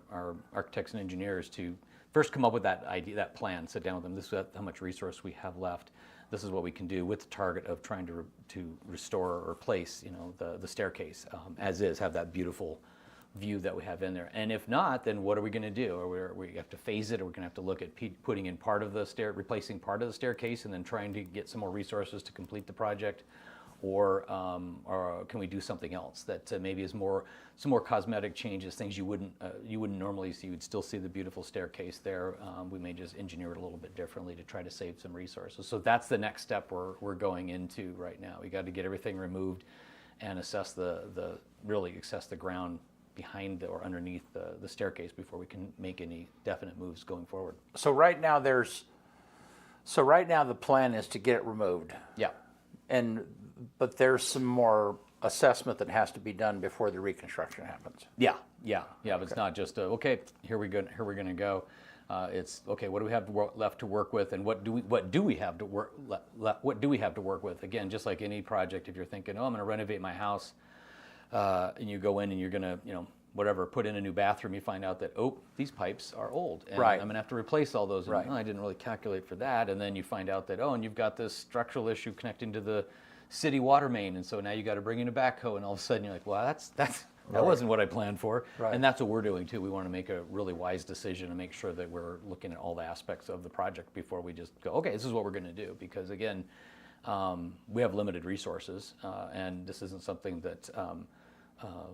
architects and engineers to first come up with that idea, that plan, sit down with them. This is how much resource we have left. This is what we can do with the target of trying to restore or replace, the staircase as is, have that beautiful view that we have in there. And if not, then what are we going to do? Or we have to phase it, or we're going to have to look at putting in part of the replacing part of the staircase, and then trying to get some more resources to complete the project. Or can we do something else that maybe is some more cosmetic changes, things you wouldn't normally see. You would still see the beautiful staircase there. We may just engineer it a little bit differently to try to save some resources. So that's the next step we're going into right now. We got to get everything removed and assess really assess the ground behind or underneath the staircase before we can make any definite moves going forward. So right now the plan is to get it removed. Yeah. But there's some more assessment that has to be done before the reconstruction happens. Yeah. But it's not just okay. Here we're going to go. It's okay. What do we have left to work with, and what do we have to work with? Again, just like any project, if you're thinking, I'm going to renovate my house, and you go in and you're going to, put in a new bathroom, you find out that these pipes are old, and Right. I'm going to have to replace all those. And, Right. I didn't really calculate for that, and then you find out that and you've got this structural issue connecting to the city water main, and so now you got to bring in a backhoe, and all of a sudden you're like, well, that wasn't what I planned for. Right. And that's what we're doing too. We want to make a really wise decision and make sure that we're looking at all the aspects of the project before we just go, okay, this is what we're going to do. Because again, we have limited resources, and this isn't something that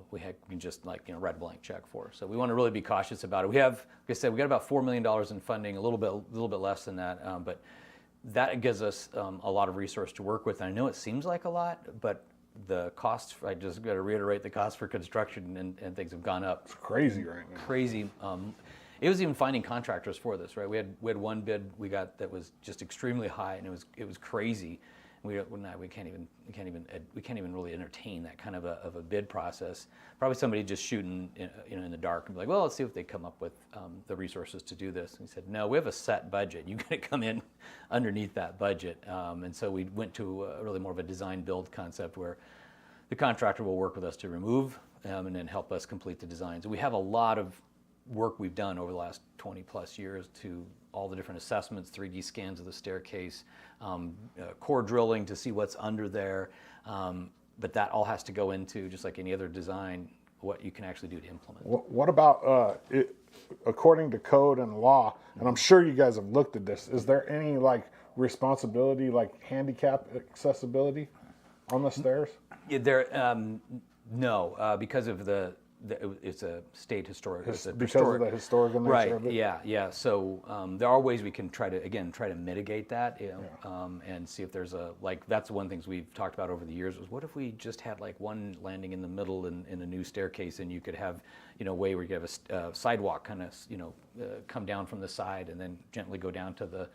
we can just write a blank check for. So we want to really be cautious about it. We have, like I said, we got about $4 million in funding, a little bit less than that, but that gives us a lot of resource to work with. And I know it seems like a lot, but the costs, I just got to reiterate, the costs for construction and things have gone up. It's crazy right now. Crazy. It was even finding contractors for this, right? We had one bid we got that was just extremely high, and it was crazy. We can't even really entertain that kind of a bid process. Probably somebody just shooting in the dark and be like, well, let's see if they come up with the resources to do this. And he said, no, we have a set budget. You got to come in underneath that budget. And so we went to really more of a design build concept where the contractor will work with us to remove and then help us complete the designs. We have a lot of work we've done over the last 20 plus years to all the different assessments, 3D scans of the staircase, core drilling to see what's under there. But that all has to go into, just like any other design, what you can actually do to implement. What about according to code and law? And I'm sure you guys have looked at this. Is there any responsibility, handicap accessibility on the stairs? No, because of it's a state historic. Because of the historical nature right, of it? Yeah. So there are ways we can try to mitigate that, and see if there's that's one of the things we've talked about over the years was what if we just had one landing in the middle in a new staircase, and you could have, a way where you could have a sidewalk kind of, come down from the side and then gently go down to the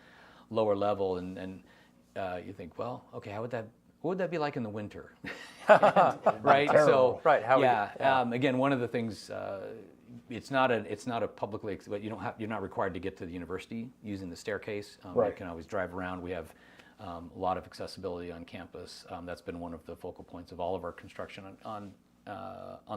lower level, and you think, well, okay, what would that be like in the winter? Right. Terrible. So Right. again, one of the things it's not a publicly, but you're not required to get to the university using the staircase. Right. You can always drive around. We have a lot of accessibility on campus. That's been one of the focal points of all of our construction on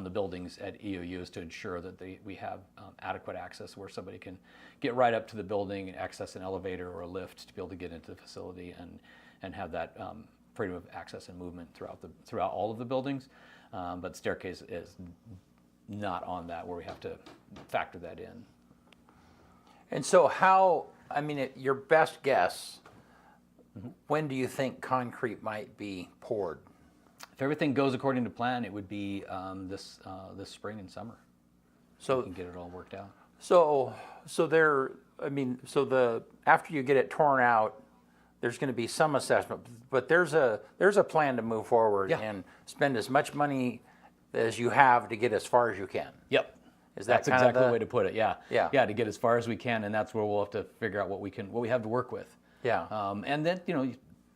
the buildings at EOU, is to ensure that we have adequate access where somebody can get right up to the building and access an elevator or a lift to be able to get into the facility and have that freedom of access and movement throughout all of the buildings. But staircase is not on that, where we have to factor that in. And so how, I mean, your best guess, when do you think concrete might be poured? If everything goes according to plan, it would be this spring and summer. So we can get it all worked out. So after you get it torn out, there's going to be some assessment, but there's a plan to move forward and spend as much money as you have to get as far as you can. Yep. That's exactly the way to put it. Yeah. To get as far as we can, and that's where we'll have to figure out what we have to work with. Yeah. And then,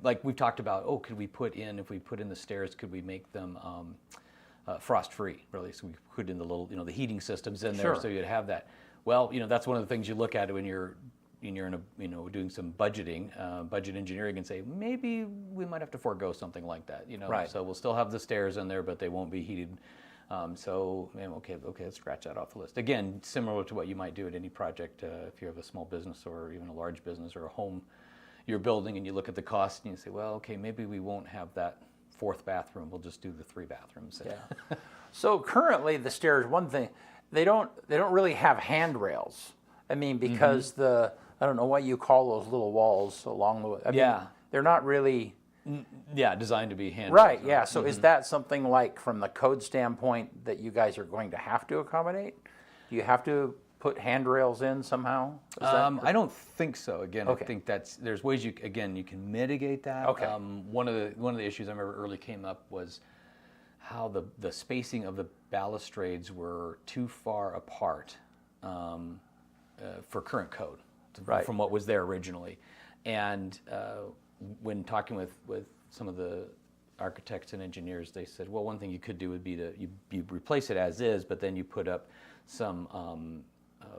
like we've talked about, if we put in the stairs, could we make them frost free? Really, so we put in the little, the heating systems in there, so you'd have that. Well, that's one of the things you look at when you're in a, doing some budgeting, budget engineering, and say maybe we might have to forego something like that. Right. So we'll still have the stairs in there, but they won't be heated. Okay, let's scratch that off the list. Again, similar to what you might do at any project, if you have a small business or even a large business or a home you're building, and you look at the cost and you say, well, okay, maybe we won't have that 4th bathroom. We'll just do the 3 bathrooms. Yeah. So currently the stairs, one thing, they don't really have handrails. I mean, because I don't know what you call those little walls along the way. I mean, they're not really. Yeah, designed to be handrails. Right, yeah. So is that something like, from the code standpoint, that you guys are going to have to accommodate? Do you have to put handrails in somehow? I don't think so. Again, Okay. I think there's ways you can mitigate that. Okay. One of the issues I remember early came up was how the spacing of the balustrades were too far apart for current code from what was there originally. And when talking with some of the architects and engineers, they said, well, one thing you could do would be you replace it as is, but then you put up some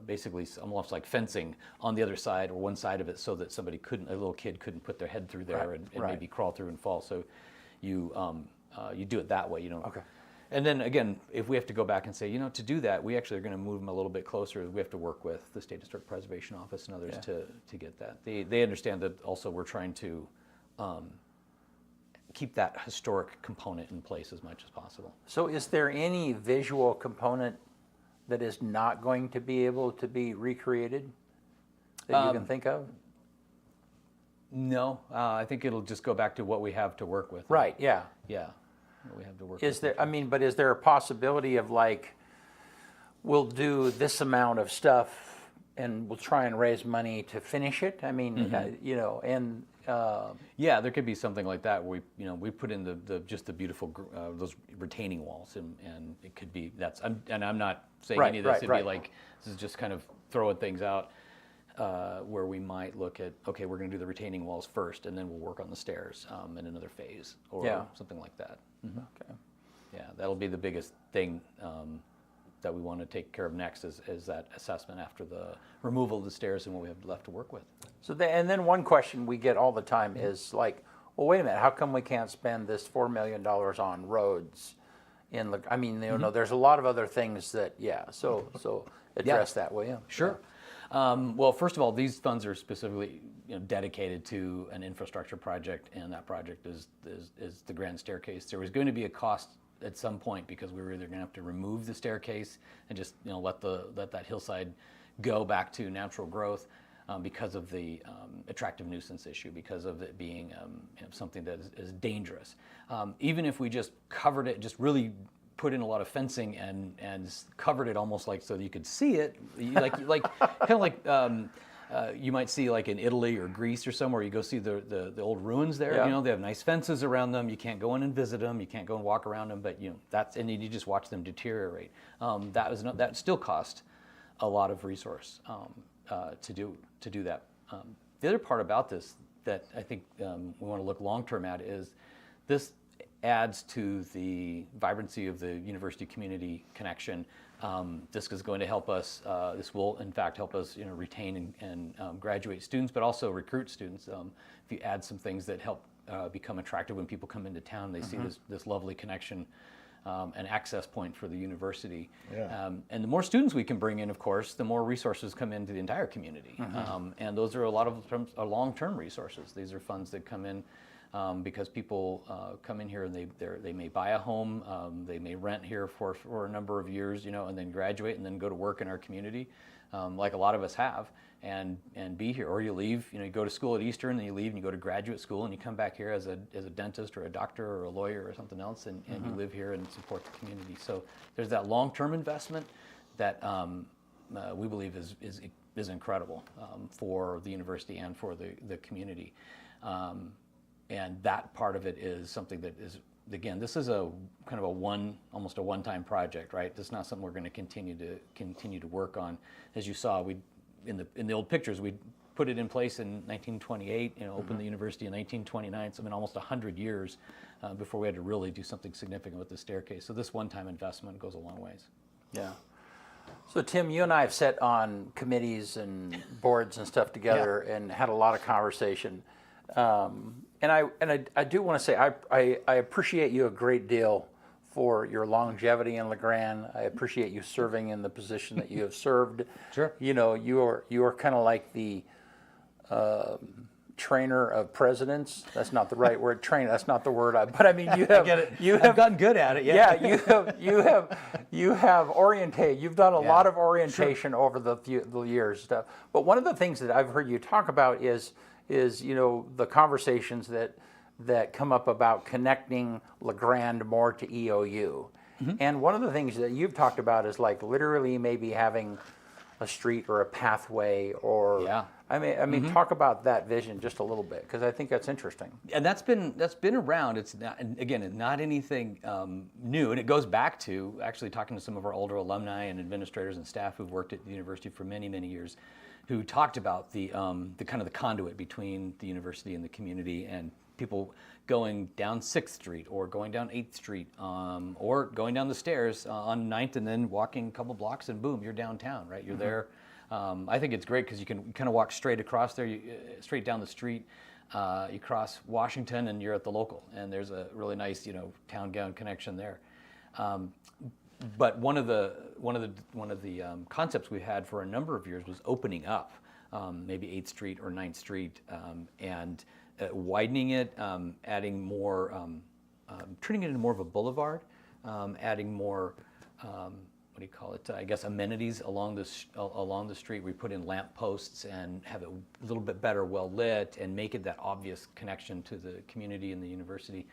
basically almost like fencing on the other side or one side of it, so that a little kid couldn't put their head through there and maybe crawl through and fall. So you do it that way, Okay. And then again, if we have to go back and say, to do that, we actually are going to move them a little bit closer. We have to work with the State Historic Preservation Office and others to get that. They understand that also we're trying to keep that historic component in place as much as possible. So is there any visual component that is not going to be able to be recreated that you can think of? No, I think it'll just go back to what we have to work with. Right, yeah. Yeah, what we have to work Is with. there, but is there a possibility of, like, we'll do this amount of stuff and we'll try and raise money to finish it? I mean, yeah, there could be something like that where we put in the beautiful those retaining walls, and it could be I'm not saying any of this. It'd be like, this is just kind of throwing things out, where we might look at, okay, we're going to do the retaining walls first, and then we'll work on the stairs in another phase, or something like that. Okay. Yeah, that'll be the biggest thing that we want to take care of next, is that assessment after the removal of the stairs and what we have left to work with. So and then one question we get all the time is like, well, wait a minute, how come we can't spend this $4 million on roads? There's a lot of other things that, so address that, will you? Sure. Well, first of all, these funds are specifically dedicated to an infrastructure project, and that project is the grand staircase. There was going to be a cost at some point, because we were either going to have to remove the staircase and just let that hillside go back to natural growth, because of the attractive nuisance issue, because of it being something that is dangerous. Even if we just covered it, just really put in a lot of fencing and covered it almost like so that you could see it, like kind of like you might see like in Italy or Greece or somewhere. You go see the old ruins there. Yeah. They have nice fences around them. You can't go in and visit them. You can't go and walk around them. But and you just watch them deteriorate. That still cost a lot of resource to do that. The other part about this that I think we want to look long term at is this adds to the vibrancy of the university community connection. This is going to help us. This will, in fact, help us, retain and graduate students, but also recruit students. If you add some things that help become attractive when people come into town, they see this lovely connection, an access point for the university. Yeah. And the more students we can bring in, of course, the more resources come into the entire community. And those are a lot of long-term resources. These are funds that come in because people come in here and they may buy a home, they may rent here for a number of years, and then graduate and then go to work in our community, like a lot of us have, and be here. Or you leave, you go to school at Eastern, and you leave and you go to graduate school, and you come back here as a dentist or a doctor or a lawyer or something else, and you live here and support the community. So there's that long-term investment that we believe is incredible for the university and for the community. And that part of it is something that is, again, this is almost a one-time project, right? This is not something we're going to continue to work on. As you saw, in the old pictures, we put it in place in 1928. Opened the university in 1929. So almost 100 years before we had to really do something significant with the staircase. So this one-time investment goes a long ways. Yeah. So Tim, you and I have sat on committees and boards and stuff together and had a lot of conversation. And I do want to say I appreciate you a great deal for your longevity in LeGrand. I appreciate you serving in the position that you have served. Sure. You are kind of like the trainer of presidents. That's not the right word. Trainer. That's not the word. But I mean, you have. I get it. You I've have gotten good at it. Yeah. You have orientated. You've done a lot of orientation over the years stuff. But one of the things that I've heard you talk about is the conversations that come up about connecting LeGrand more to EOU. And one of the things that you've talked about is like literally maybe having a street or a pathway or I mean talk about that vision just a little bit, because I think that's interesting. And that's been around. It's not, and again, it's not anything new, and it goes back to actually talking to some of our older alumni and administrators and staff who've worked at the university for many years, who talked about the kind of the conduit between the university and the community, and people going down 6th Street or going down 8th Street or going down the stairs on 9th and then walking a couple blocks and boom, you're downtown, right? You're there. I think it's great because you can kind of walk straight across there, straight down the street. You cross Washington and you're at the local, and there's a really nice, town-gown connection there. But one of the concepts we had for a number of years was opening up maybe 8th Street or 9th Street and widening it, adding more, turning it into more of a boulevard, adding more, what do you call it? I guess amenities along the street. We put in lamp posts and have it a little bit better, well lit, and make it that obvious connection to the community and the university.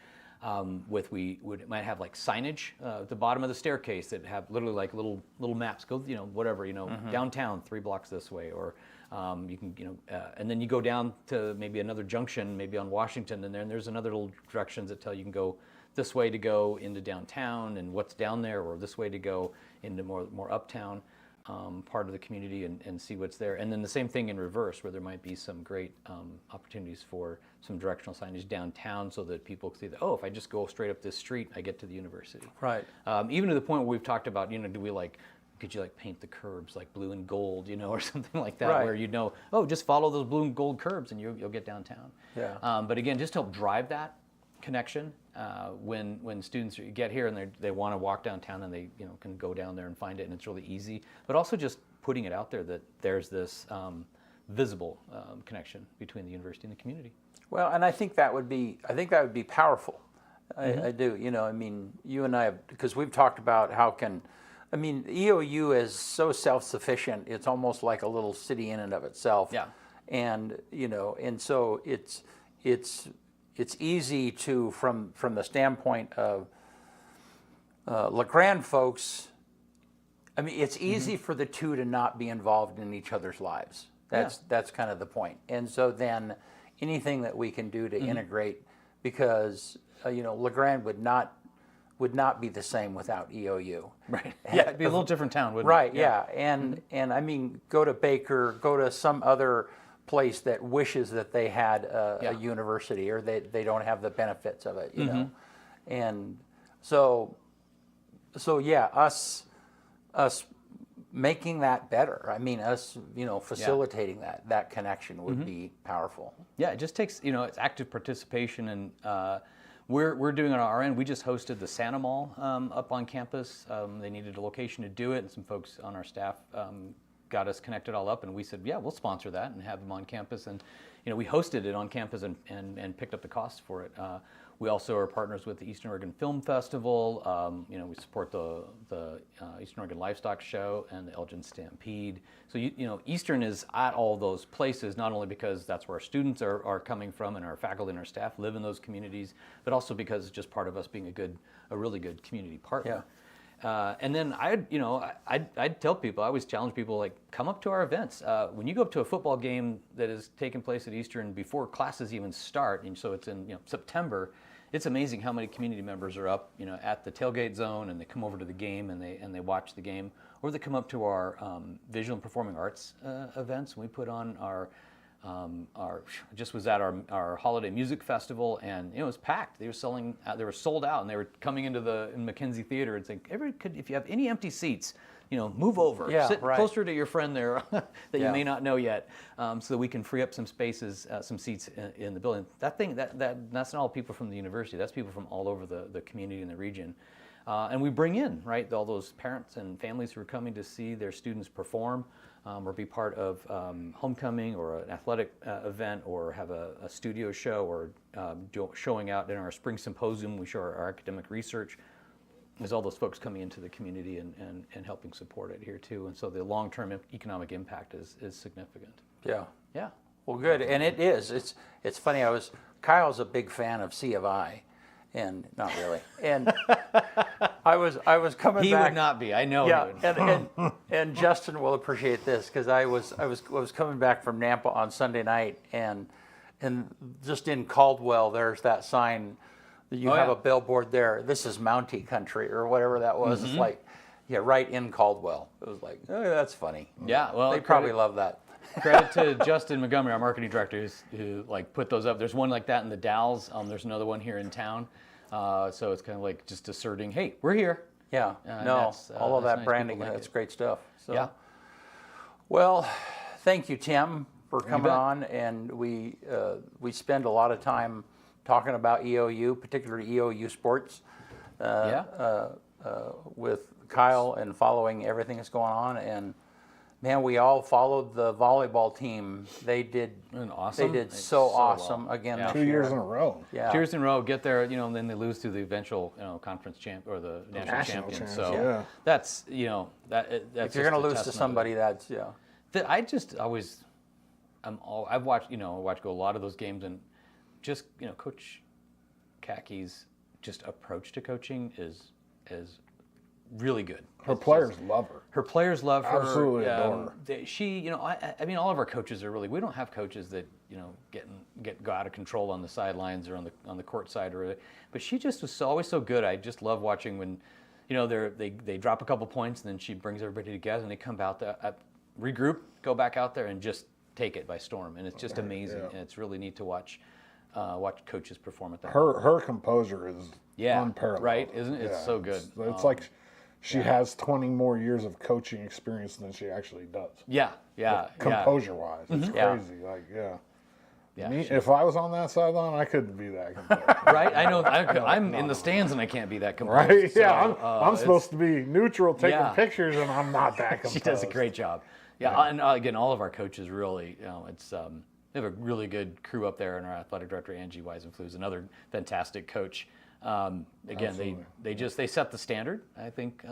We might have like signage at the bottom of the staircase that have literally like little maps. Go, whatever, downtown 3 blocks this way, or you can, and then you go down to maybe another junction, maybe on Washington, and there's another little directions that tell you can go this way to go into downtown and what's down there, or this way to go into more uptown part of the community and see what's there. And then the same thing in reverse, where there might be some great opportunities for some directional signage downtown, so that people see that, if I just go straight up this street, I get to the university. Right. Even to the point where we've talked about, could you paint the curbs like blue and gold, or something like that, right. where just follow those blue and gold curbs and you'll get downtown. Yeah. But again, just to help drive that connection when students get here and they want to walk downtown, and they can go down there and find it, and it's really easy. But also just putting it out there that there's this visible connection between the university and the community. Well, and I think that would be powerful. I do. You and I, because we've talked about EOU is so self-sufficient. It's almost like a little city in and of itself. Yeah. And and so it's easy to, from the standpoint of LeGrand folks. It's easy for the two to not be involved in each other's lives. That's kind of the point. And so then anything that we can do to integrate, because LeGrand would not be the same without EOU. Right. Yeah, it'd be a little different town, wouldn't right, it? Right, yeah. And go to Baker, go to some other place that wishes that they had a university, or they don't have the benefits of it, you know. And so yeah, us making that better. I mean, us, facilitating that connection would be powerful. Yeah, it just takes, it's active participation, and we're doing it on our end. We just hosted the Santa Mall up on campus. They needed a location to do it, and some folks on our staff got us connected all up, and we said, yeah, we'll sponsor that and have them on campus. And we hosted it on campus and picked up the cost for it. We also are partners with the Eastern Oregon Film Festival. We support the Eastern Oregon Livestock Show and the Elgin Stampede. So Eastern is at all those places, not only because that's where our students are coming from and our faculty and our staff live in those communities, but also because it's just part of us being a really good community partner. Yeah. And then I'd tell people, I always challenge people, like, come up to our events. When you go up to a football game that is taking place at Eastern before classes even start, and so it's in September, it's amazing how many community members are up, at the tailgate zone, and they come over to the game and they watch the game, or they come up to our visual and performing arts events. We put on our just was at our holiday music festival, and it was packed. They were sold out, and they were coming into the McKenzie Theater and saying, if you have any empty seats, move over, sit closer to your friend there that you may not know yet, so that we can free up some spaces, some seats in the building. That's not all people from the university. That's people from all over the community and the region. And we bring in, all those parents and families who are coming to see their students perform, or be part of homecoming or an athletic event, or have a studio show, or showing out in our spring symposium. We show our academic research. There's all those folks coming into the community and helping support it here too. And so the long-term economic impact is significant. Yeah. Yeah. Well, good. And it is. It's funny. Kyle's a big fan of C of I. And not really. And I was coming back. He would not be. I know. Yeah. And Justin will appreciate this, because I was coming back from Nampa on Sunday night, and just in Caldwell, there's that sign that you have a billboard there. This is Mountie country, or whatever that was. It's like, right in Caldwell. It was like, oh, that's funny. Yeah. Well, they probably love that. Credit to Justin Montgomery, our marketing director, who put those up. There's one like that in the Dalles. There's another one here in town. So it's kind of like just asserting, hey, we're here. Yeah. All of that nice. branding, that's great stuff. So, yeah. Well, thank you, Tim, for coming on. And we spend a lot of time talking about EOU, particularly EOU sports, with Kyle, and following everything that's going on. And man, we all followed the volleyball team. They did awesome. They did so awesome well. again. Yeah. 2 years in a row. Yeah. 2 years in a row, get there, and then they lose to the eventual, conference champ or the national champion. So that's, that's. If you're going to lose to somebody, that's I just always, I've watched, go a lot of those games, and just, Coach Kaki's just approach to coaching is really good. Her players love her. Her players love her. Absolutely adore her. She, I mean, all of our coaches are really. We don't have coaches that go out of control on the sidelines or on the court side, but she just was always so good. I just love watching when, they drop a couple points, and then she brings everybody together, and they come out there, regroup, go back out there, and just take it by storm. And it's just amazing, and it's really neat to watch coaches perform at that. Her composure is unparalleled. Right? Isn't it? It's so good. It's like she has 20 more years of coaching experience than she actually does. Yeah. Composure-wise, it's crazy. Me, if I was on that sideline, I couldn't be that composed. Right? I know. I'm in the stands, and I can't be that composed. Right? So, yeah, I'm supposed to be neutral, taking pictures, and I'm not that composed. She does a great job. Yeah. And again, all of our coaches really, it's we have a really good crew up there, and our athletic director Angie Weisenflue is another fantastic coach. Again, they set the standard. I think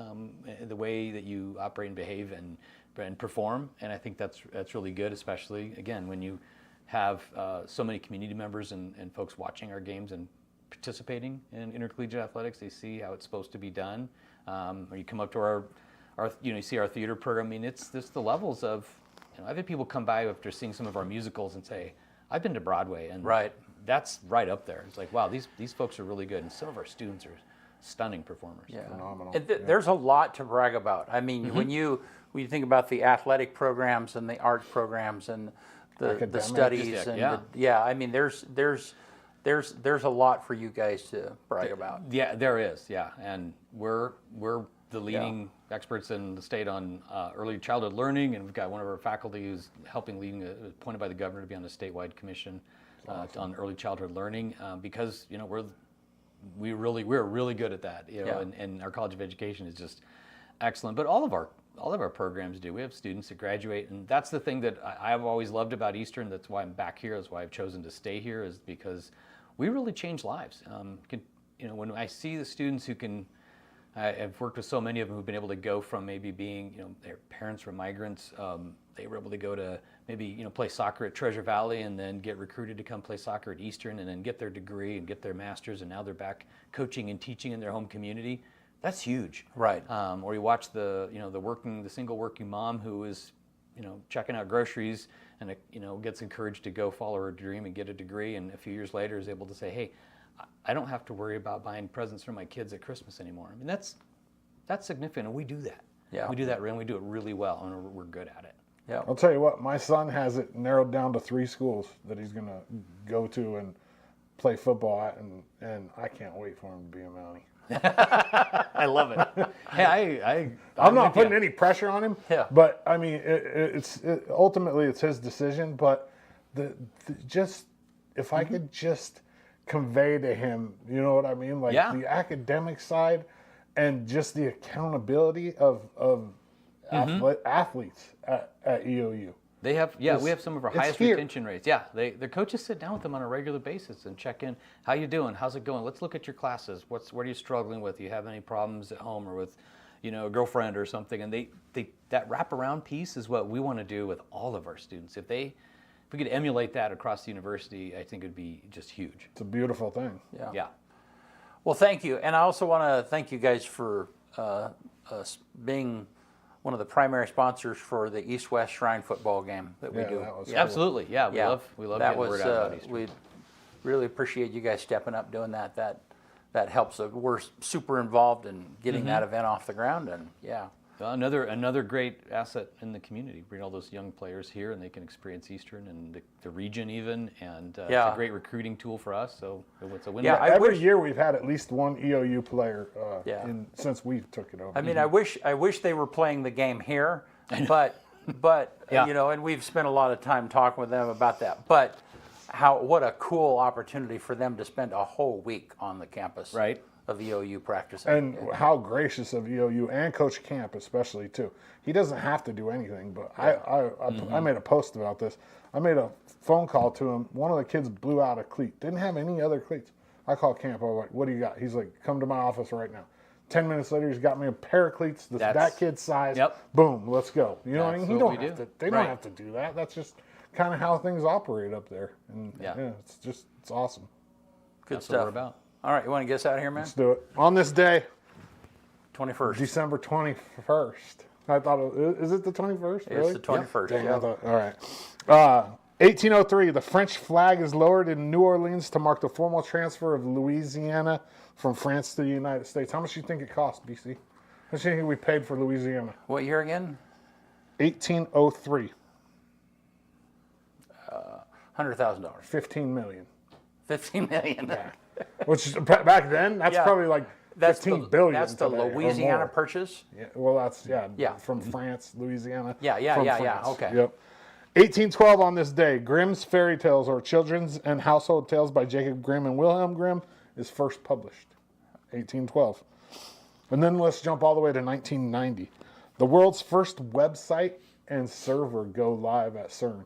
the way that you operate and behave and perform, and I think that's really good, especially again when you have so many community members and folks watching our games and participating in intercollegiate athletics. They see how it's supposed to be done. Or you come up to our you see our theater program. I mean, it's the levels of. I've had people come by after seeing some of our musicals and say, "I've been to Broadway," and that's right up there. It's like, wow, these folks are really good, and some of our students are stunning performers. Yeah. Phenomenal. And there's a lot to brag about. I mean, when you think about the athletic programs and the art programs and the studies, and I mean, there's there's a lot for you guys to brag about. Yeah, there is. Yeah, and we're the leading experts in the state on early childhood learning, and we've got one of our faculty who's appointed by the governor to be on the statewide commission on early childhood learning because we're really good at that. And our College of Education is just excellent. But all of our programs do. We have students that graduate, and that's the thing that I've always loved about Eastern. That's why I'm back here. That's why I've chosen to stay here, is because we really change lives. When I see the students who can, I've worked with so many of them who've been able to go from maybe being, their parents were migrants. They were able to go to maybe, play soccer at Treasure Valley and then get recruited to come play soccer at Eastern and then get their degree and get their master's, and now they're back coaching and teaching in their home community. That's huge. Right. Or you watch the single working mom who is, checking out groceries and, gets encouraged to go follow her dream and get a degree, and a few years later is able to say, hey, I don't have to worry about buying presents for my kids at Christmas anymore. I mean, that's significant, and we do that. Yeah. We do that, and we do it really well, and we're good at it. Yeah. I'll tell you what, my son has it narrowed down to 3 schools that he's going to go to and play football at, and I can't wait for him to be a Mountie. I love it. Hey, I'm not putting any pressure on him, Yeah. but I mean, ultimately it's his decision. But if I could just convey to him, you know what I mean, like the academic side and just the accountability of athletes at EOU. They have, we have some of our highest here. retention rates. Yeah, their coaches sit down with them on a regular basis and check in. How you doing? How's it going? Let's look at your classes. What are you struggling with? Do you have any problems at home or with, a girlfriend or something? And that wraparound piece is what we want to do with all of our students. If we could emulate that across the university, I think it'd be just huge. It's a beautiful thing. Yeah. Well, thank you, and I also want to thank you guys for being one of the primary sponsors for the East-West Shrine football game that we do. That was Yeah, absolutely. Yeah, we love that getting the word out about Eastern. We really appreciate you guys stepping up doing that. That helps. We're super involved in getting that event off the ground, and Another great asset in the community. Bring all those young players here, and they can experience Eastern and the region even, and it's a great recruiting tool for us. So it's a win. Yeah, Every year we've had at least one EOU player since we took it over. I mean, I wish they were playing the game here, but and we've spent a lot of time talking with them about that. But what a cool opportunity for them to spend a whole week on the campus of EOU practicing. And how gracious of EOU and Coach Camp especially too. He doesn't have to do anything, but I made a post about this. I made a phone call to him. One of the kids blew out a cleat. Didn't have any other cleats. I called Camp. I was like, "What do you got?" He's like, "Come to my office right now." 10 minutes later, he's got me a pair of cleats that kid's size. Boom, let's go. You know what I mean? They don't have to do that. That's just kind of how things operate up there. And it's awesome. Good That's stuff. what we're about. All right, you want to get us out of here, man? Let's do it. On this day, 21st. December 21st. I thought, is it the 21st? Really? It's the 21st. Dang, Yeah. I thought, all right. 1803, the French flag is lowered in New Orleans to mark the formal transfer of Louisiana from France to the United States. How much do you think it cost, BC? How much do you think we paid for Louisiana? What year again? 1803. $100,000. 15 million. 15 million. Yeah. Which back then, that's probably like 15 billion. That's the today, or Louisiana more. purchase. Yeah, well, that's from France, Louisiana. from France. Okay. Yep. 1812 on this day, Grimm's Fairy Tales, or Children's and Household Tales by Jacob Grimm and Wilhelm Grimm, is first published. 1812. And then let's jump all the way to 1990. The world's first website and server go live at CERN.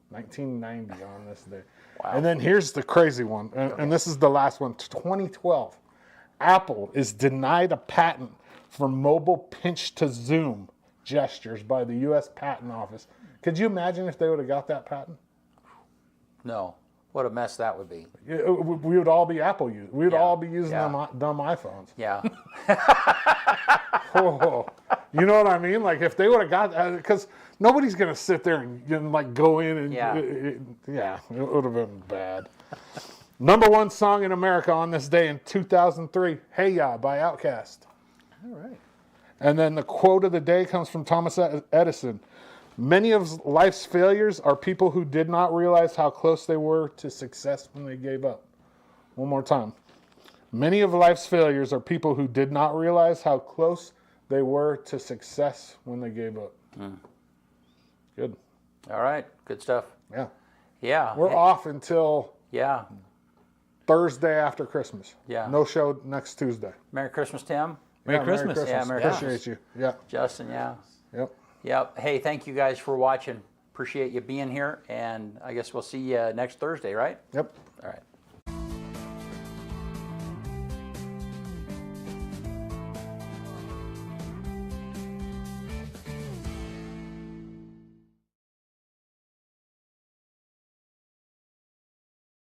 1990 on this day. Wow. And then here's the crazy one, and this is the last one. 2012, Apple is denied a patent for mobile pinch to zoom gestures by the U.S. Patent Office. Could you imagine if they would have got that patent? No. What a mess that would be. We would all be Apple users. We would all be using them dumb iPhones. Yeah. Oh, you know what I mean? Like if they would have got, because nobody's gonna sit there and like go in and it would have been bad. Number one song in America on this day in 2003, "Hey Ya" by Outkast. All right. And then the quote of the day comes from Thomas Edison: Many of life's failures are people who did not realize how close they were to success when they gave up. One more time. Many of life's failures are people who did not realize how close they were to success when they gave up. Good. All right. Good stuff. Yeah. Yeah. We're off until Yeah. Thursday after Christmas. Yeah. No show next Tuesday. Merry Christmas, Tim. Merry Christmas. Yeah, Merry Appreciate Christmas. you. Yeah. Justin, yeah. Yep. Yep. Hey, thank you guys for watching. Appreciate you being here. And I guess we'll see you next Thursday, right? Yep. All right.